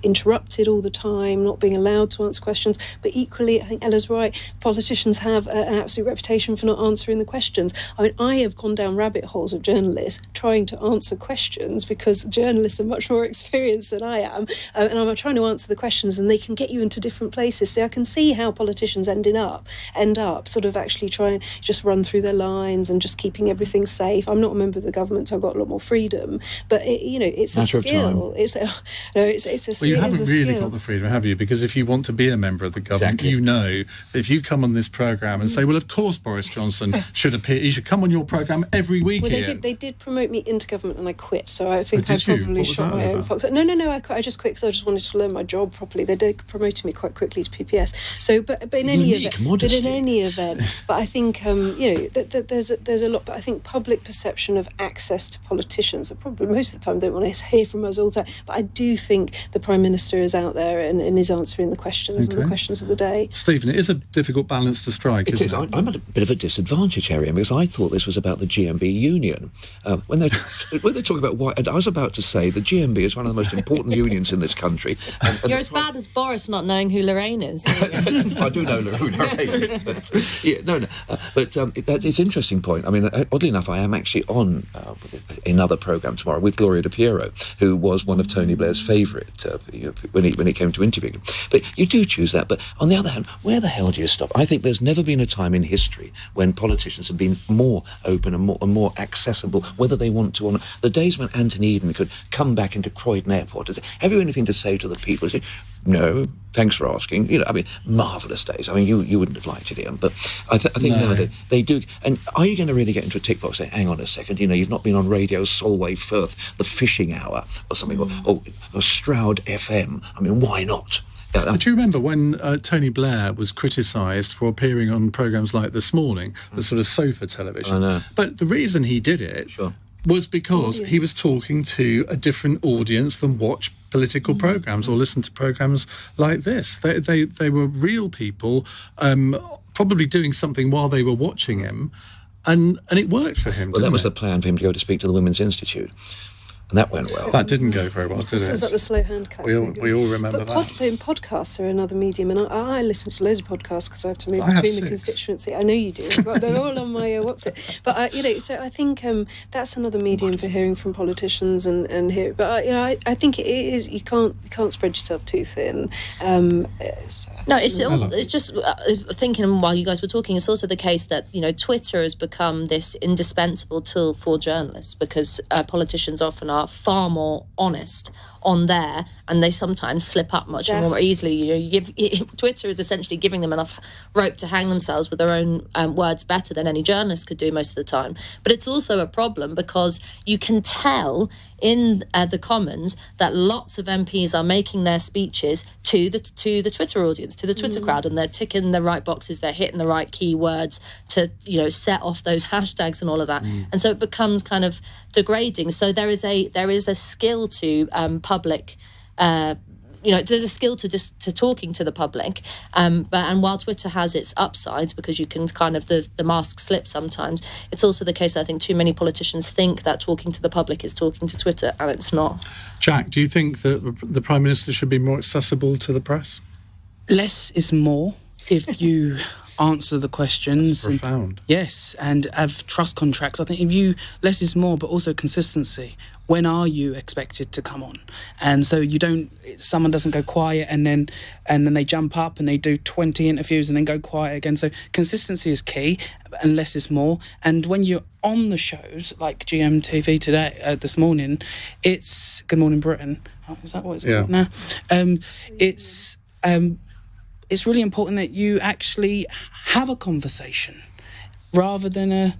interrupted all the time, not being allowed to answer questions. But equally, I think Ella's right, politicians have an absolute reputation for not answering the questions. I mean, I have gone down rabbit holes of journalists trying to answer questions, because journalists are much more experienced than I am, and I'm trying to answer the questions, and they can get you into different places. So I can see how politicians end up sort of actually trying just run through their lines and just keeping everything safe. I'm not a member of the government, so I've got a lot more freedom, but it's a skill. It's a
well, you haven't really got the freedom. Stephen, have you? Because if you want to be a member of the government, you know that if you come on this programme and say, well, of course Boris Johnson should appear, he should come on your programme every week.
Well, they did promote me into government and I quit, so I think I probably shot my own fox. No, I just quit because I just wanted to learn my job properly. They did promote me quite quickly to PPS. So, but in any event, but I think there's a lot. But I think public perception of access to politicians, probably most of the time don't want to hear from us all the time. But I do think the Prime Minister is out there and is answering the questions and the questions of the day.
Stephen, it is a difficult balance to strike, isn't it?
I'm at a bit of a disadvantage, Arian, because I thought this was about the GMB union. When they're talking about why, and I was about to say the GMB is one of the most important unions in this country. And
You're as bad as Boris not knowing who Lorraine is.
I do know who Lorraine is. But it's an interesting point. I mean, oddly enough, I am actually on another programme tomorrow with Gloria De Piero, who was one of Tony Blair's favourite when he came to interview him. But you do choose that. But on the other hand, where the hell do you stop? I think there's never been a time in history when politicians have been more open and more accessible, whether they want to or not. The days when Anthony Eden could come back into Croydon Airport and say, have you anything to say to the people? Say, no, thanks for asking. Marvellous days. I mean, you wouldn't have liked it, Ian, but I think nowadays they do. And are you going to really get into a tick box and say, hang on a second, you've not been on Radio Solway Firth, the fishing hour or something, or Stroud FM. I mean, why not?
Do you remember when Tony Blair was criticised for appearing on programmes like This Morning, the sort of sofa television?
I know.
But the reason he did it was because he was talking to a different audience than watch political programmes or listen to programmes like this. They were real people, probably doing something while they were watching him, and it worked for him.
Well, that was the plan for him to go to speak to the Women's Institute. And that went well.
That didn't go very well, did it?
Was that the slow hand clap?
We all remember that.
Podcasts are another medium, and I listen to loads of podcasts because I have to move between the constituency. I know you do. They're all on my WhatsApp. But so I think that's another medium for hearing from politicians and hear. But I think it is. You can't spread yourself too thin.
It's just thinking while you guys were talking. It's also the case that Twitter has become this indispensable tool for journalists because politicians often are far more honest on there, and they sometimes slip up much more easily. Twitter is essentially giving them enough rope to hang themselves with their own words better than any journalist could do most of the time. But it's also a problem because you can tell in the Commons that lots of MPs are making their speeches to the Twitter audience, to the Twitter crowd, and they're ticking the right boxes, they're hitting the right keywords to set off those hashtags and all of that, and so it becomes kind of degrading. So there is a skill to public. There's a skill to talking to the public, and while Twitter has its upsides because you can kind of the mask slip sometimes, it's also the case that I think too many politicians think that talking to the public is talking to Twitter, and it's not.
Jack, do you think that the Prime Minister should be more accessible to the press?
Less is more if you answer the questions.
That's profound.
Yes, and have trust contracts. I think less is more, but also consistency. When are you expected to come on? And so someone doesn't go quiet and then they jump up and they do 20 interviews and then go quiet again. So consistency is key and less is more. And when you're on the shows like GMTV today, this morning, it's Good Morning Britain. Oh, is that what it's called now? It's really important that you actually have a conversation rather than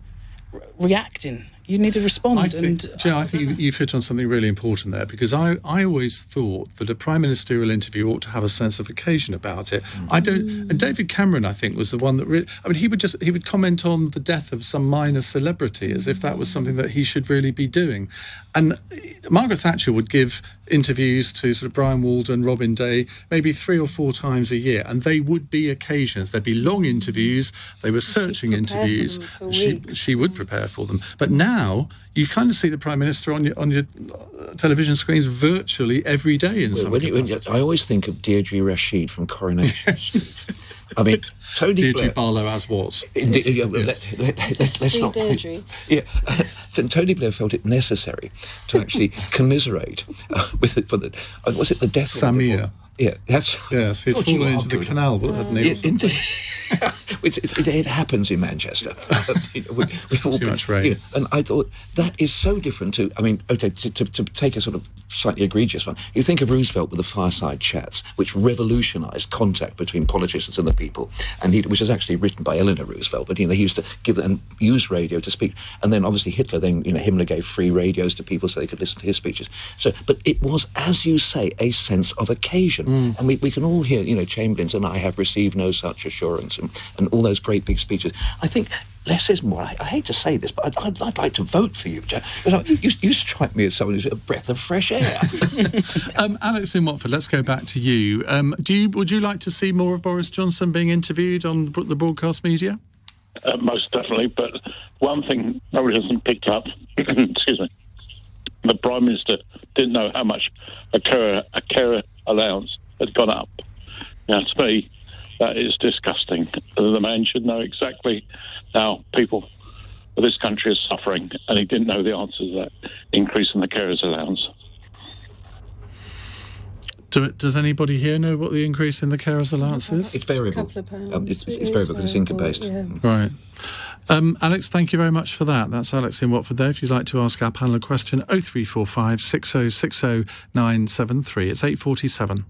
reacting. You need to respond.
I think you've hit on something really important there, because I always thought that a prime ministerial interview ought to have a sense of occasion about it. And David Cameron, I think, was the one that really. I mean, he would comment on the death of some minor celebrity as if that was something that he should really be doing. And Margaret Thatcher would give interviews to sort of Brian Walden, Robin Day, maybe 3 or 4 times a year, and they would be occasions. There'd be long interviews. They were searching interviews. She would prepare for them. But now you kind of see the Prime Minister on your television screens virtually every day in some capacity.
I always think of Deirdre Rashid from Coronation Street. I mean, Tony
Blair. Barlow as was.
Let's not.
Deirdre.
Yeah, Tony Blair felt it necessary to actually commiserate was it the death
Samir?
Yeah, that's
yes. He'd fallen into the canal, hadn't he?
Indeed. It happens in Manchester.
Too much rain.
And I thought that is so different to. I mean, okay, to take a sort of slightly egregious one. You think of Roosevelt with the fireside chats, which revolutionised contact between politicians and the people, which was actually written by Eleanor Roosevelt. But they used to give and use radio to speak, and then obviously Hitler. Then Himmler gave free radios to people so they could listen to his speeches. So, but it was, as you say, a sense of occasion, and we can all hear, Chamberlain's "and I have received no such assurance," and all those great big speeches. I think less is more. I hate to say this, but I'd like to vote for you, Jack. You strike me as someone who's a breath of fresh air.
Alex in Watford, let's go back to you. Would you like to see more of Boris Johnson being interviewed on the broadcast media?
Most definitely, but one thing nobody hasn't picked up, excuse me, the Prime Minister didn't know how much a carer allowance had gone up. Now, to me, that is disgusting. The man should know exactly how people of this country are suffering, and he didn't know the answer to that increase in the carer's allowance.
Does anybody here know what the increase in the carer's allowance is?
It's variable.
A couple of pounds.
It's variable because it's income-based.
Yeah.
Right. Alex, thank you very much for that. That's Alex in Watford there. If you'd like to ask our panel a question, 0345 6060 973. It's 8:47.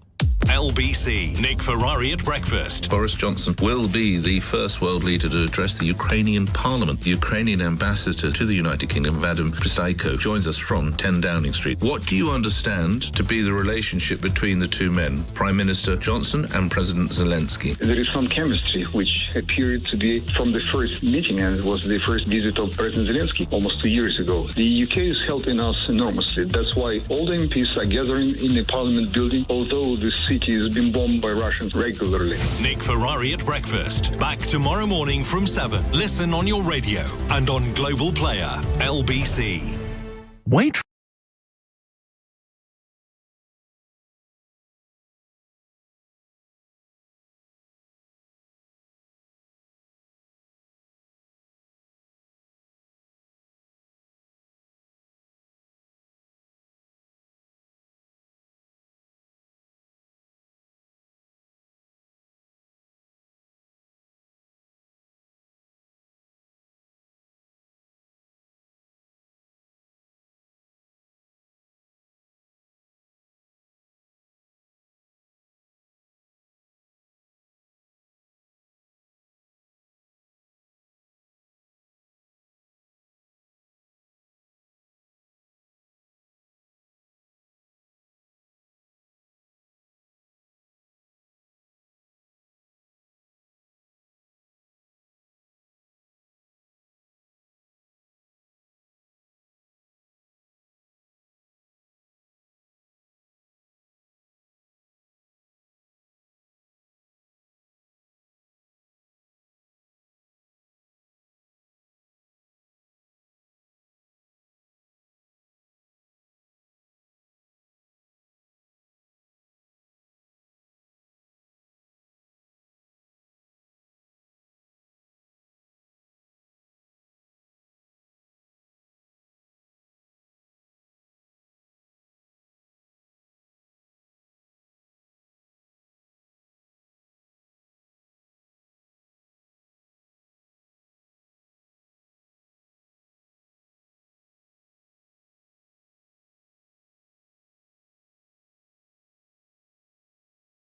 LBC, Nick Ferrari at breakfast.
Boris Johnson will be the first world leader to address the Ukrainian parliament. The Ukrainian ambassador to the United Kingdom, Vadim Pristaiko, joins us from 10 Downing Street. What do you understand to be the relationship between the two men, Prime Minister Johnson and President Zelensky?
There is some chemistry which appeared to be from the first meeting, and it was the first visit of President Zelensky almost 2 years ago. The UK is helping us enormously. That's why all the MPs are gathering in the Parliament building, although the city has been bombed by Russians regularly.
Nick Ferrari at breakfast. Back tomorrow morning from 7. Listen on your radio and on Global Player. LBC. Wait.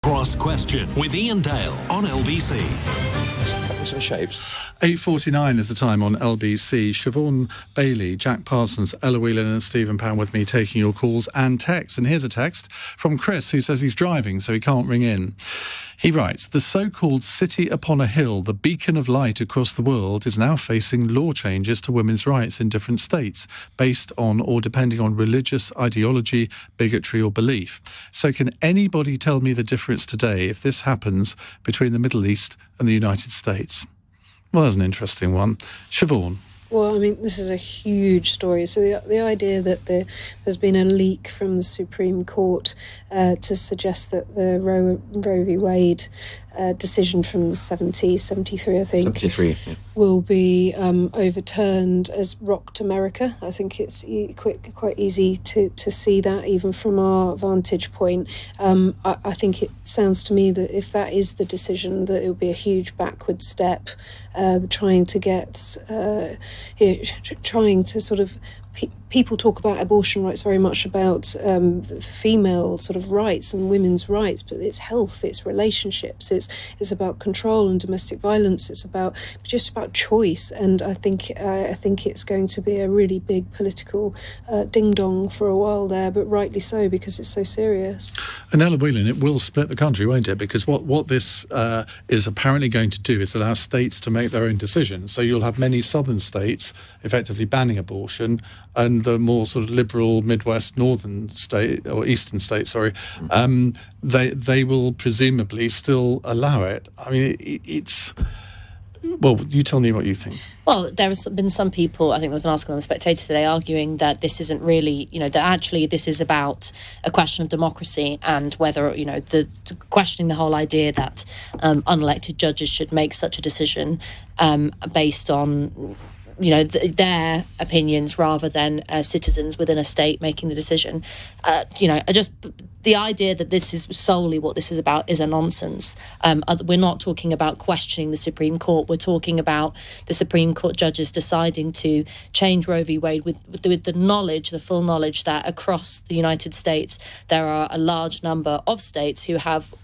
Cross Question with Iain Dale on LBC.
Some shapes.
8:49 is the time on LBC. Siobhan, Baillie, Jack Parsons, Ella Whelan and Stephen Pound with me taking your calls and texts. And here's a text from Chris who says he's driving so he can't ring in. He writes, the so-called city upon a hill, the beacon of light across the world, is now facing law changes to women's rights in different states based on or depending on religious ideology, bigotry or belief. So can anybody tell me the difference today if this happens between the Middle East and the United States? Well, that's an interesting one. Siobhan.
Well, I mean, this is a huge story. So the idea that there's been a leak from the Supreme Court to suggest that the Roe v. Wade decision from the 70s, 73, I think,
73, yeah.
will be overturned has rocked America. I think it's quite easy to see that, even from our vantage point. I think it sounds to me that if that is the decision, that it will be a huge backward step, trying to sort of... People talk about abortion rights very much about female sort of rights and women's rights, but it's health, it's relationships, it's about control and domestic violence, it's just about choice. And I think it's going to be a really big political ding dong for a while there, but rightly so, because it's so serious.
And Ella Whelan, it will split the country, won't it? Because what this is apparently going to do is allow states to make their own decisions. So you'll have many southern states effectively banning abortion, and the more sort of liberal Midwest northern state, or eastern states, they will presumably still allow it. I mean, it's... Well, you tell me what you think.
Well, there has been some people, I think there was an article on The Spectator today, arguing that this isn't really, that actually this is about a question of democracy, and whether, questioning the whole idea that unelected judges should make such a decision based on their opinions rather than citizens within a state making the decision. The idea that this is solely what this is about is a nonsense. We're not talking about questioning the Supreme Court. We're talking about the Supreme Court judges deciding to change Roe v. Wade with the full knowledge that across the United States there are a large number of states who have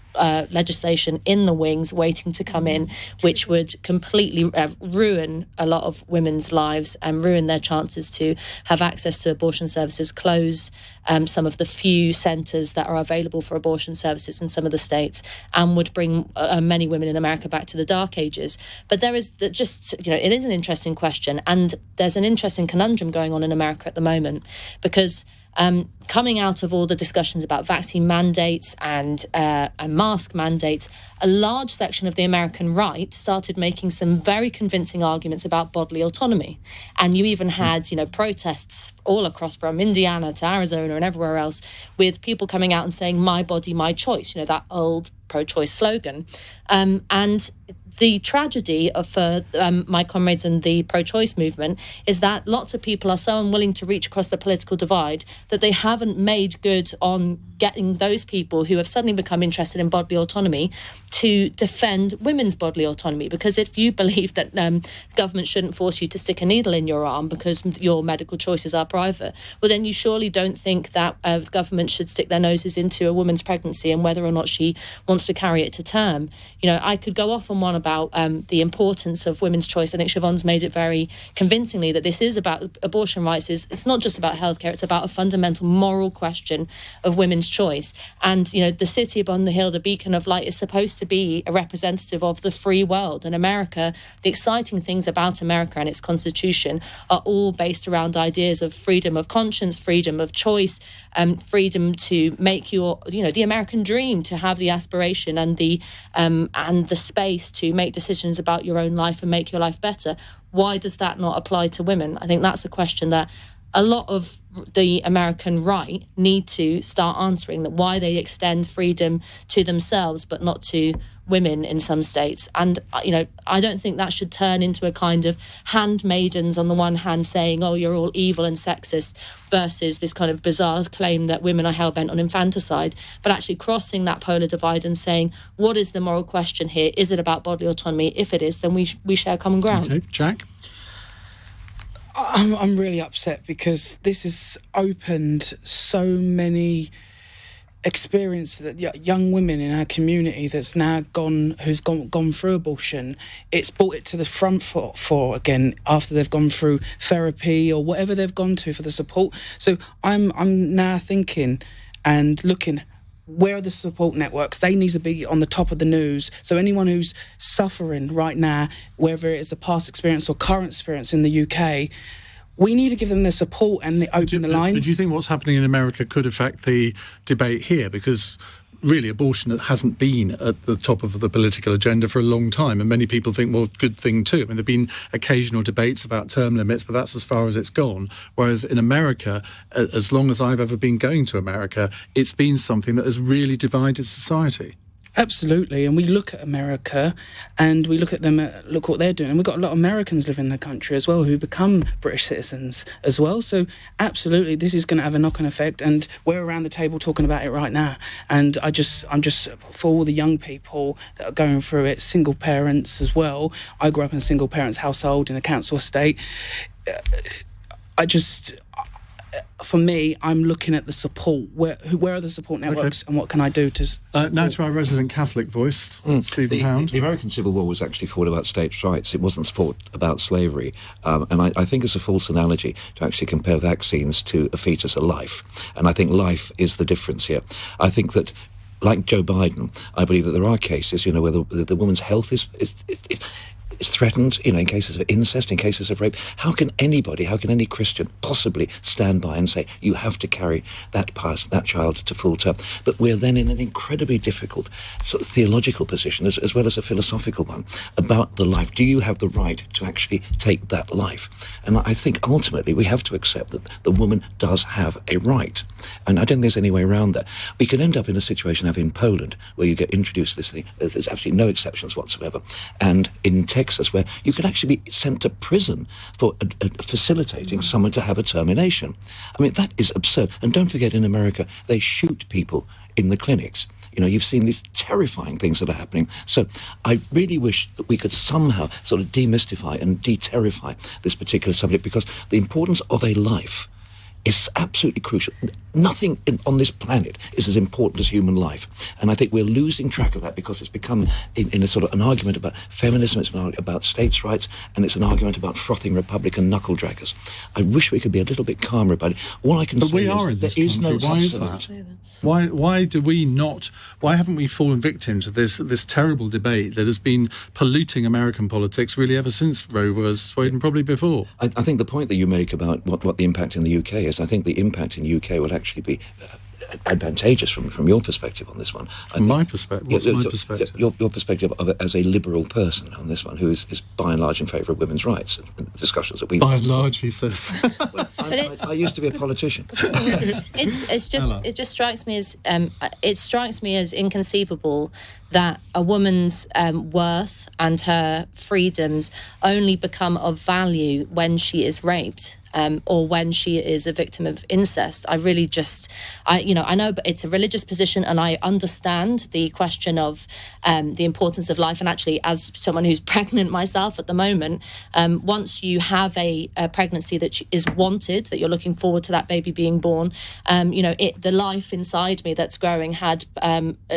legislation in the wings waiting to come in, which would completely ruin a lot of women's lives and ruin their chances to have access to abortion services, close some of the few centres that are available for abortion services in some of the states, and would bring many women in America back to the dark ages. But there is it is an interesting question, and there's an interesting conundrum going on in America at the moment, because coming out of all the discussions about vaccine mandates and mask mandates, a large section of the American right started making some very convincing arguments about bodily autonomy. And you even had, protests all across, from Indiana to Arizona and everywhere else, with people coming out and saying, "My body, my choice," that old pro-choice slogan. And the tragedy for my comrades in the pro-choice movement is that lots of people are so unwilling to reach across the political divide that they haven't made good on getting those people who have suddenly become interested in bodily autonomy to defend women's bodily autonomy. Because if you believe that government shouldn't force you to stick a needle in your arm because your medical choices are private, well, then you surely don't think that government should stick their noses into a woman's pregnancy and whether or not she wants to carry it to term. I could go off on one about the importance of women's choice. I think Siobhan's made it very convincingly that this is about abortion rights. It's not just about healthcare, it's about a fundamental moral question of women's choice. And, the city upon the hill, the beacon of light, is supposed to be a representative of the free world. And America, the exciting things about America and its constitution are all based around ideas of freedom of conscience, freedom of choice, freedom to make your, the American dream, to have the aspiration and the space to make decisions about your own life and make your life better. Why does that not apply to women? I think that's a question that a lot of the American right need to start answering, that why they extend freedom to themselves but not to women in some states. And, I don't think that should turn into a kind of handmaidens on the one hand saying, "Oh, you're all evil and sexist," versus this kind of bizarre claim that women are hell-bent on infanticide, but actually crossing that polar divide and saying, what is the moral question here? Is it about bodily autonomy? If it is, then we share common ground.
Okay, Jack?
I'm really upset because this has opened so many experience that young women in our community who's gone through abortion. It's brought it to the front for again after they've gone through therapy or whatever they've gone to for the support. So I'm now thinking and looking, where are the support networks? They need to be on the top of the news. So anyone who's suffering right now, whether it is a past experience or current experience in the UK, we need to give them the support and open the lines.
But do you think what's happening in America could affect the debate here? Because really abortion hasn't been at the top of the political agenda for a long time, and many people think, well, good thing too. I mean, there have been occasional debates about term limits, but that's as far as it's gone. Whereas in America, as long as I've ever been going to America, it's been something that has really divided society.
Absolutely, and we look at America and we look at them, look what they're doing. And we've got a lot of Americans living in the country as well who become British citizens as well. So absolutely, this is going to have a knock-on effect, and we're around the table talking about it right now. And I'm just for all the young people that are going through it, single parents as well. I grew up in a single parents household in a council estate. For me, I'm looking at the support. Where are the support networks, and what can I do to
now to our resident Catholic voice, Stephen Pound.
The American Civil War was actually fought about states' rights. It wasn't fought about slavery. And I think it's a false analogy to actually compare vaccines to a fetus, a life. And I think life is the difference here. I think that, like Joe Biden, I believe that there are cases, where the woman's health is threatened, in cases of incest, in cases of rape. How can any Christian possibly stand by and say, you have to carry that child to full term? But we're then in an incredibly difficult sort of theological position, as well as a philosophical one, about the life. Do you have the right to actually take that life? And I think ultimately we have to accept that the woman does have a right. And I don't think there's any way around that. We could end up in a situation in Poland where you get introduced this thing, there's absolutely no exceptions whatsoever, and in Texas, where you could actually be sent to prison for facilitating someone to have a termination. I mean, that is absurd. And don't forget, in America, they shoot people in the clinics. You've seen these terrifying things that are happening. So I really wish that we could somehow sort of demystify and de-terrify this particular subject, because the importance of a life is absolutely crucial. Nothing on this planet is as important as human life. And I think we're losing track of that because it's become in a sort of an argument about feminism, it's an argument about states' rights, and it's an argument about frothing Republican knuckle-draggers. I wish we could be a little bit calmer about it. All I can say is there is no
Why is that? Why haven't we fallen victim to this terrible debate that has been polluting American politics really ever since Roe was swayed, and probably before?
I think the point that you make about what the impact in the UK is, I think the impact in the UK will actually be advantageous from your perspective on this one.
My perspective? What's my perspective?
Your perspective of it as a liberal person on this one, who is by and large in favour of women's rights, and the discussions that we...
By and large, he says.
I used to be a politician.
It just strikes me as inconceivable that a woman's worth and her freedoms only become of value when she is raped. Or when she is a victim of incest. I know, but it's a religious position, and I understand the question of the importance of life. And actually, as someone who's pregnant myself at the moment, once you have a pregnancy that is wanted, that you're looking forward to that baby being born, the life inside me that's growing had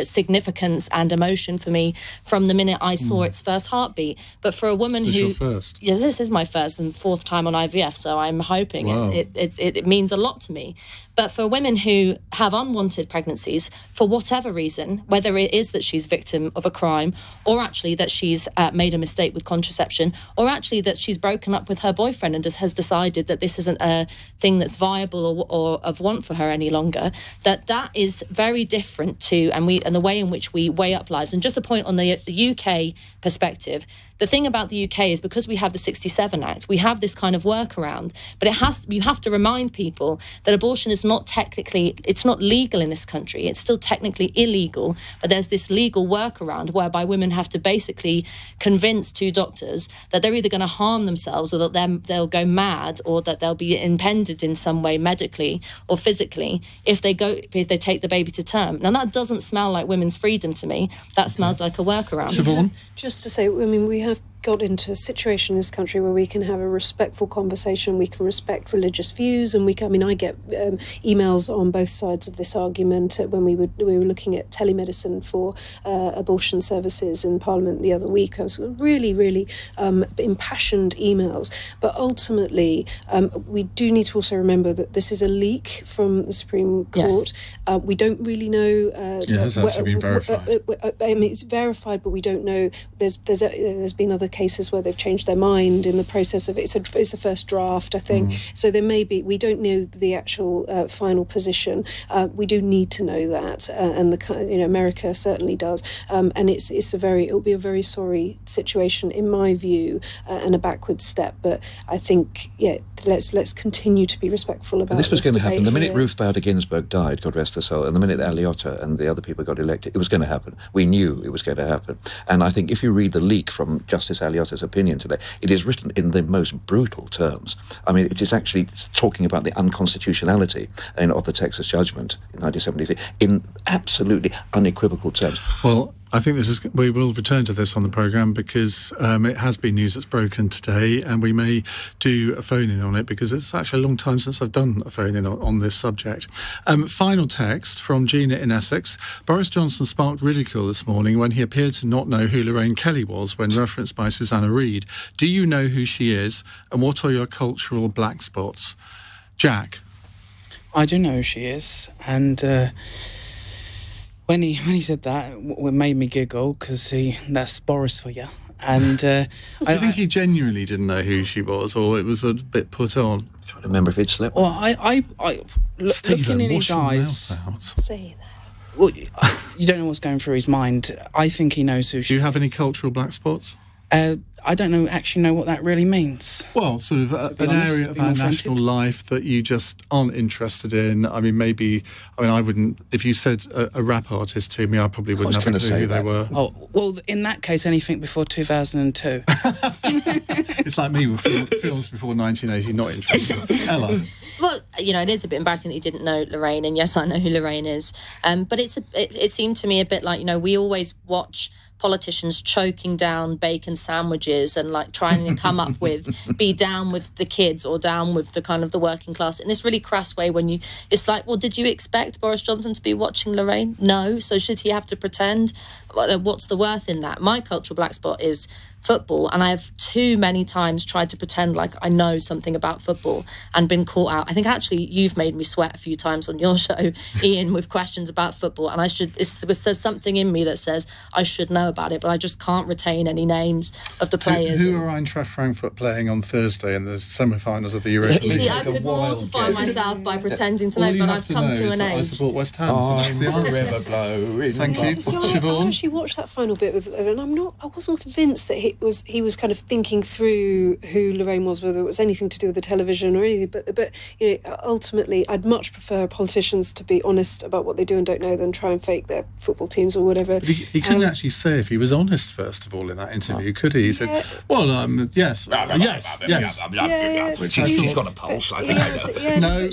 significance and emotion for me from the minute I saw its first heartbeat. But for a woman
Is this your first?
Yes, this is my first and fourth time on IVF, so I'm hoping.
Wow.
It means a lot to me. But for women who have unwanted pregnancies, for whatever reason, whether it is that she's victim of a crime, or actually that she's made a mistake with contraception, or actually that she's broken up with her boyfriend and has decided that this isn't a thing that's viable or of want for her any longer, that is very different to, and the way in which we weigh up lives. And just a point on the UK perspective, the thing about the UK is because we have the 67 Act, we have this kind of workaround, but you have to remind people that abortion is it's not legal in this country. It's still technically illegal, but there's this legal workaround whereby women have to basically convince two doctors that they're either going to harm themselves, or that they'll go mad, or that they'll be impeded in some way medically or physically if they take the baby to term. Now that doesn't smell like women's freedom to me. That smells like a workaround.
Siobhan?
Just to say, we have got into a situation in this country where we can have a respectful conversation, we can respect religious views, and I get emails on both sides of this argument. When we were looking at telemedicine for abortion services in Parliament the other week, I was really, really impassioned emails. But ultimately, we do need to also remember that this is a leak from the Supreme Court. Yes. We don't really know...
it has actually been verified.
It's verified, but we don't know. There's been other cases where they've changed their mind in the process of it. It's the first draft, I think. So there may be, we don't know the actual final position. We do need to know that, and America certainly does. And it'll be a very sorry situation in my view, and a backward step. But I think, let's continue to be respectful about
this was going to happen. The minute
here.
Ruth Bader Ginsburg died, God rest her soul, and the minute Aliotta and the other people got elected, it was going to happen. We knew it was going to happen. And I think if you read the leak from Justice Aliotta's opinion today, it is written in the most brutal terms. I mean, it is actually talking about the unconstitutionality of the Texas judgment in 1973 in absolutely unequivocal terms.
Well, I think we will return to this on the programme because it has been news that's broken today, and we may do a phone-in on it because it's actually a long time since I've done a phone-in on this subject. Final text from Gina in Essex. Boris Johnson sparked ridicule this morning when he appeared to not know who Lorraine Kelly was when referenced by Susanna Reid. Do you know who she is, and what are your cultural black spots? Jack?
I do know who she is, and... When he said that, it made me giggle because that's Boris for you. And
do you think he genuinely didn't know who she was, or it was a bit put on?
I'm trying to remember if he'd slept.
Well,
Stephen,
looking in
wash
his
your
eyes,
mouth out.
Say that.
well, you don't know what's going through his mind. I think he knows who she is.
Do you have any cultural black spots?
I don't actually know what that really means.
Well, sort of an area of our national life that you just aren't interested in. I mean, I wouldn't, if you said a rap artist to me, I probably wouldn't have a clue who they were.
Oh, well, in that case, anything before 2002.
It's like me with films before 1980, not interested. Ella?
Well, it is a bit embarrassing that he didn't know Lorraine, and yes, I know who Lorraine is. But it seemed to me a bit like, we always watch politicians choking down bacon sandwiches and like trying to come up with be down with the kids or down with the kind of the working class in this really crass way when it's like, well, did you expect Boris Johnson to be watching Lorraine? No. So should he have to pretend? What's the worth in that? My cultural black spot is football, and I have too many times tried to pretend like I know something about football and been caught out. I think actually you've made me sweat a few times on your show, Iain, with questions about football, and there's something in me that says I should know about it, but I just can't retain any names of the players.
Who are Eintracht Frankfurt playing on Thursday in the semi-finals of the Europa League?
You see, I could mortify myself by pretending to know, but I've come to an age.
I support West Ham, so that's the answer.
River blowing.
Thank you.
I actually watched that final bit and I wasn't convinced that he was kind of thinking through who Lorraine was, whether it was anything to do with the television or anything. But ultimately, I'd much prefer politicians to be honest about what they do and don't know than try and fake their football teams or whatever.
But he couldn't actually say if he was honest, first of all, in that interview, could he? He said, well, yes.
Yeah.
She's got a pulse, I think.
No,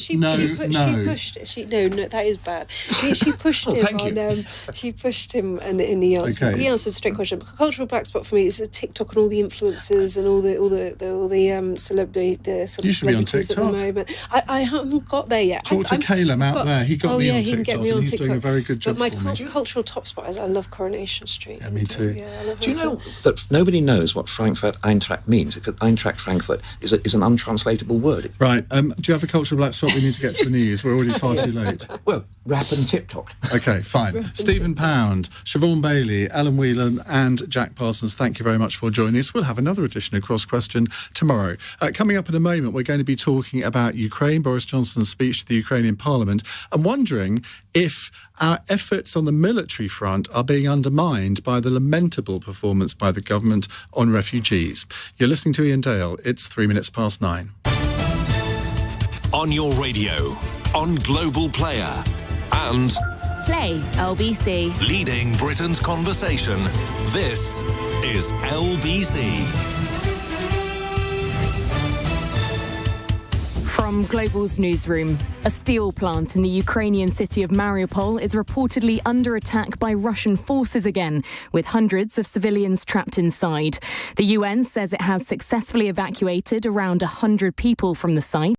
that is bad. She pushed him she pushed him and he answered.
Okay.
He answered a straight question. Cultural black spot for me is TikTok and all the influencers and all the celebrities.
You should be on TikTok.
At the moment. I haven't got there yet.
Talk to Calum out there. He got me on TikTok.
He can get me on
he's
TikTok.
doing a very good job
but
for
my
me.
cultural top spot is I love Coronation Street.
Yeah, me too.
I love
Do you know that nobody knows what Frankfurt Eintracht means? Because Eintracht Frankfurt is an untranslatable word.
Right. Do you have a cultural black spot? We need to get to the news. We're already far too late.
Well, rap and TikTok.
Okay, fine. Stephen Pound, Siobhan Baillie, Ellen Whelan and Jack Parsons, thank you very much for joining us. We'll have another edition of Cross Question tomorrow. Coming up in a moment, we're going to be talking about Ukraine, Boris Johnson's speech to the Ukrainian Parliament, and wondering if our efforts on the military front are being undermined by the lamentable performance by the government on refugees. You're listening to Iain Dale. It's 9:03.
On your radio, on Global Player, and
Play LBC.
leading Britain's conversation. This is LBC.
From Global's newsroom, a steel plant in the Ukrainian city of Mariupol is reportedly under attack by Russian forces again, with hundreds of civilians trapped inside. The UN says it has successfully evacuated around 100 people from the site.